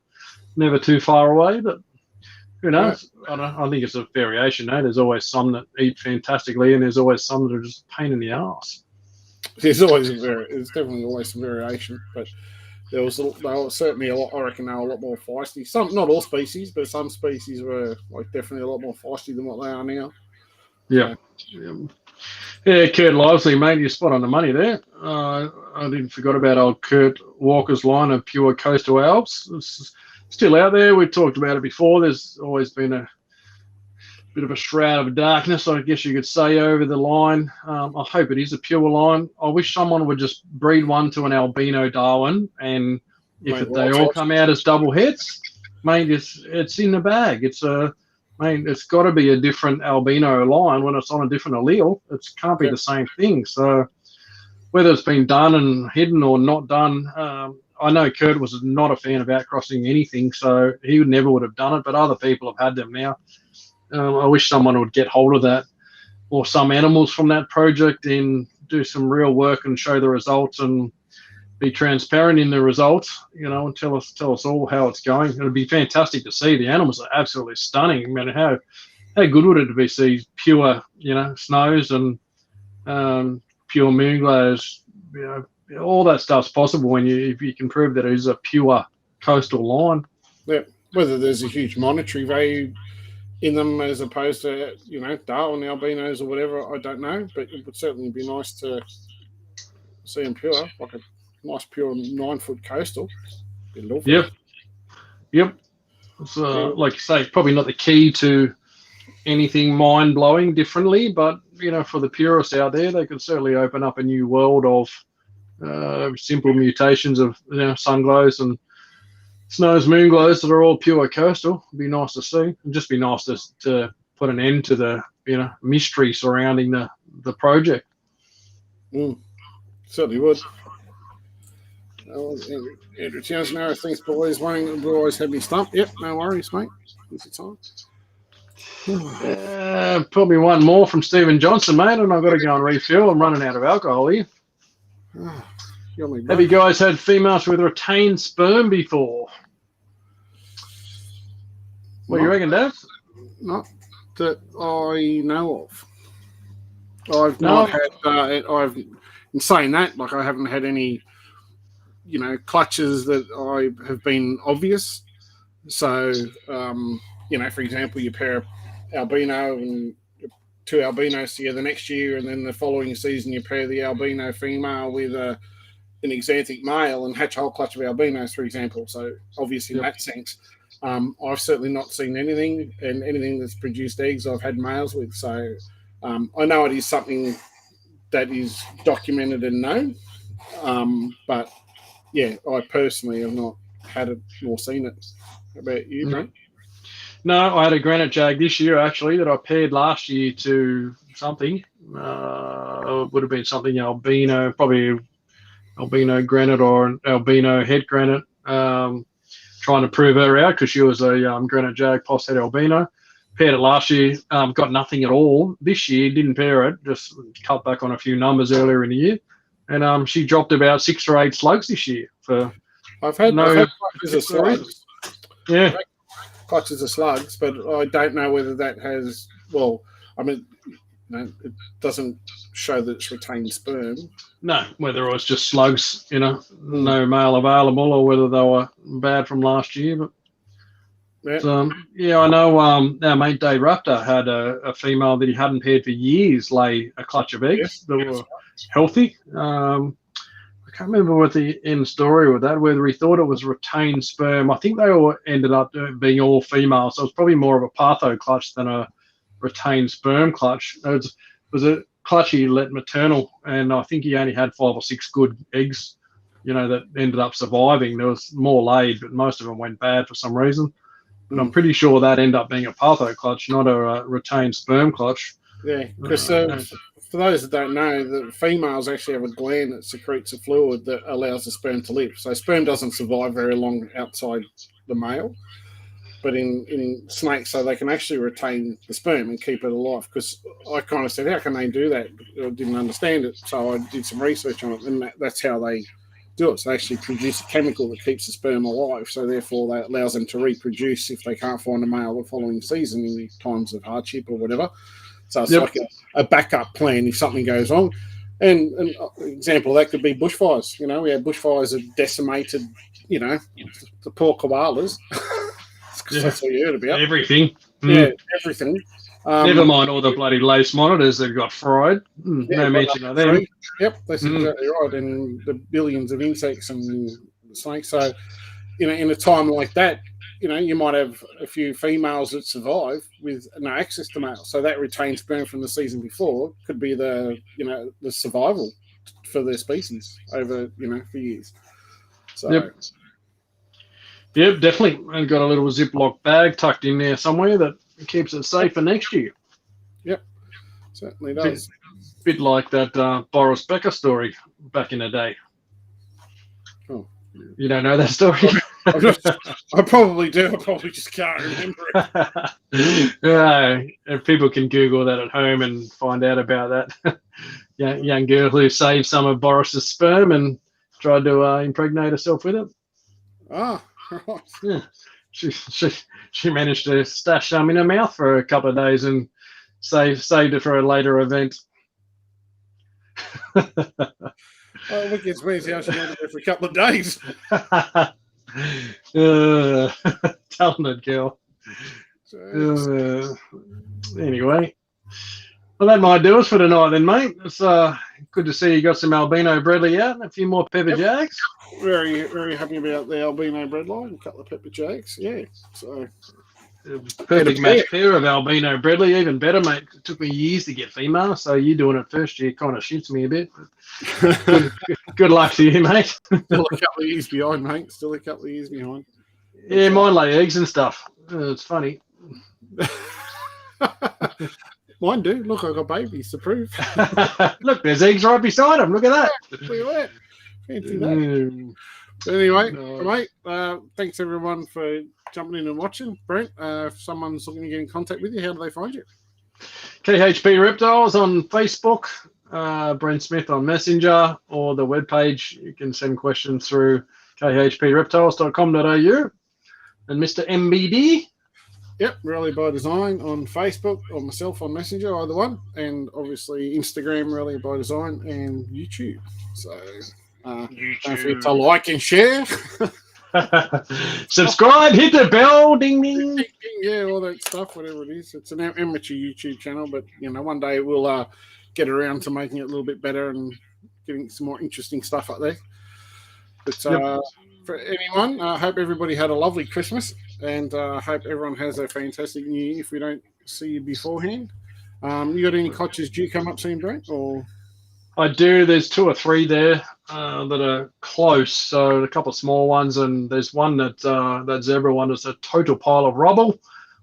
too far away. But who knows? I think it's a variation. There's always some that eat fantastically, and there's always some that are just a pain in the ass. There's definitely always some variation, but they were certainly a lot. I reckon they were a lot more feisty. Some, not all species, but some species were like definitely a lot more feisty than what they are now. Yeah. So. Yeah, Kurt Lively, mate, you're spot on the money there. I didn't forget about old Kurt Walker's line of pure coastal Alps. It's still out there. We've talked about it before. There's always been a bit of a shroud of darkness, I guess you could say, over the line. I hope it is a pure line. I wish someone would just breed one to an albino Darwin, and if they all come out as double heads, mate, it's in the bag. It's got to be a different albino line when it's on a different allele. It can't be the same thing. So whether it's been done and hidden or not done, I know Kurt was not a fan of outcrossing anything, so he never would have done it, but other people have had them now. I wish someone would get hold of that, or some animals from that project, and do some real work and show the results and be transparent in the results, you know, and tell us all how it's going. It'd be fantastic to see. The animals are absolutely stunning. I mean, how good would it be to see pure, you know, snows and pure moonglows, you know, all that stuff's possible if you can prove that it is a pure coastal line. Yeah, whether there's a huge monetary value in them as opposed to, you know, Darwin albinos or whatever, I don't know, but it would certainly be nice to see them pure, like a nice pure 9-foot coastal. Yep. So, like you say, probably not the key to anything mind-blowing differently, but, you know, for the purists out there, they could certainly open up a new world of simple mutations of, you know, sun glows and snows, moon glows that are all pure coastal. It'd be nice to see. It'd just be nice to put an end to the, you know, mystery surrounding the project. Certainly would. Andrew Townsend, thanks, boys. We've always had me stumped. Yep, no worries, mate. It's your time. Probably one more from Stephen Johnson, mate, and I've got to go and refill. I'm running out of alcohol here. Have you guys had females with retained sperm before? What do you reckon, Dave? Not that I know of. I've not had. In saying that, like, I haven't had any, you know, clutches that I have been obvious. So, you know, for example, you pair albino and 2 albinos together next year, and then the following season you pair the albino female with an exanthic male and hatch a whole clutch of albinos, for example. So, obviously, in that sense, I've certainly not seen anything, and anything that's produced eggs I've had males with. So, I know it is something that is documented and known, but yeah, I personally have not had it nor seen it. How about you, Brent? No, I had a granite jag this year, actually, that I paired last year to something. It would have been something albino, probably albino granite or albino head granite. trying to prove her out because she was a Granite Jag post-head albino. Paired it last year, got nothing at all. This year, didn't pair it, just cut back on a few numbers earlier in the year. And she dropped about 6 or 8 slugs this year. I've had clutches of slugs. Yeah. Clutches of slugs, but I don't know whether that has, well, I mean, it doesn't show that it's retained sperm. No, whether it was just slugs, no male available, or whether they were bad from last year. But I know our mate Dave Raptor had a female that he hadn't paired for years lay a clutch of eggs that were healthy. I can't remember what the end story with that, whether he thought it was retained sperm. I think they all ended up being all female, so it was probably more of a patho clutch than a retained sperm clutch. It was a clutch he let maternal, and I think he only had 5 or 6 good eggs, that ended up surviving. There was more laid, but most of them went bad for some reason. But I'm pretty sure that ended up being a patho clutch, not a retained sperm clutch. Yeah, because for those that don't know, the females actually have a gland that secretes a fluid that allows the sperm to live. So sperm doesn't survive very long outside the male, but in snakes, so they can actually retain the sperm and keep it alive. Because I kind of said, how can they do that? I didn't understand it, so I did some research on it, and that's how they do it. So they actually produce a chemical that keeps the sperm alive, so therefore that allows them to reproduce if they can't find a male the following season in times of hardship or whatever. So it's like a backup plan if something goes wrong. And an example of that could be bushfires. We had bushfires that decimated, the poor koalas. That's what you heard about. Everything. Yeah, everything. Never mind all the bloody lace monitors that got fried. No mention of them. Yep, that's exactly right. And the billions of insects and snakes. So, in a time like that, you might have a few females that survive with no access to males. So that retained sperm from the season before could be the survival for their species over, for years. So. Yep, definitely. And got a little Ziploc bag tucked in there somewhere that keeps it safe for next year. Yep, certainly does. Bit like that Boris Becker story back in the day. Oh. You don't know that story? I probably do. I probably just can't remember it. If people can Google that at home and find out about that. Young girl who saved some of Boris's sperm and tried to impregnate herself with it. Ah, right. Yeah. She managed to stash some in her mouth for a couple of days and saved it for a later event. What gets me is how she went there for a couple of days. Talented girl. Anyway, well, that might do us for tonight then, mate. It's good to see you got some albino Bredli out and a few more Pepper Jags. Very, very happy about the albino Bredli, a couple of Pepper Jags. Yeah, so perfect match pair of albino Bredli, even better, mate. It took me years to get female, so you doing it first year kind of shoots me a bit. Good luck to you, mate. Still a couple of years behind, mate. Still a couple of years behind. Yeah, mine lay eggs and stuff. It's funny. Mine do. Look, I got babies to prove. Look, there's eggs right beside them. Look at that. Look at that. Fancy that. Anyway, mate, thanks everyone for jumping in and watching. Brent, if someone's looking to get in contact with you, how do they find you? KHP Reptiles on Facebook, Brent Smith on Messenger, or the webpage. You can send questions through khpreptiles.com.au. And Mr. MBD. Yep, Rally by Design on Facebook, or myself on Messenger, either one. And obviously Instagram, Rally by Design, and YouTube. So don't forget to like and share. Subscribe, hit the bell, ding ding. Yeah, all that stuff, whatever it is. It's an amateur YouTube channel, but one day we'll get around to making it a little bit better and getting some more interesting stuff up there. But for anyone, I hope everybody had a lovely Christmas, and I hope everyone has a fantastic New Year if we don't see you beforehand. You got any clutches due come up soon, Brent? Or I do. There's 2 or 3 there that are close. So a couple of small ones, and there's one that zebra one is a total pile of rubble.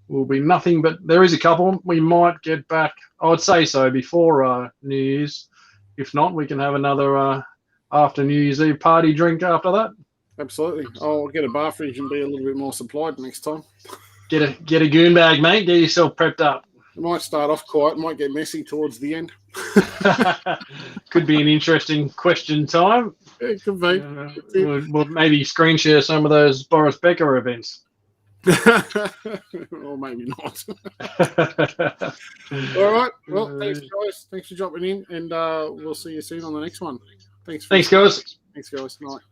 Will be nothing, but there is a couple. We might get back. I would say so before New Year's. If not, we can have another after New Year's Eve party drink after that. Absolutely. I'll get a bar fridge and be a little bit more supplied next time. Get a goon bag, mate. Get yourself prepped up. It might start off quiet, might get messy towards the end. Could be an interesting question time. It could be. We'll maybe screen share some of those Boris Becker events. Or maybe not. All right. Well, thanks, guys. Thanks for dropping in, and we'll see you soon on the next one. Thanks, guys. Thanks, guys. Night.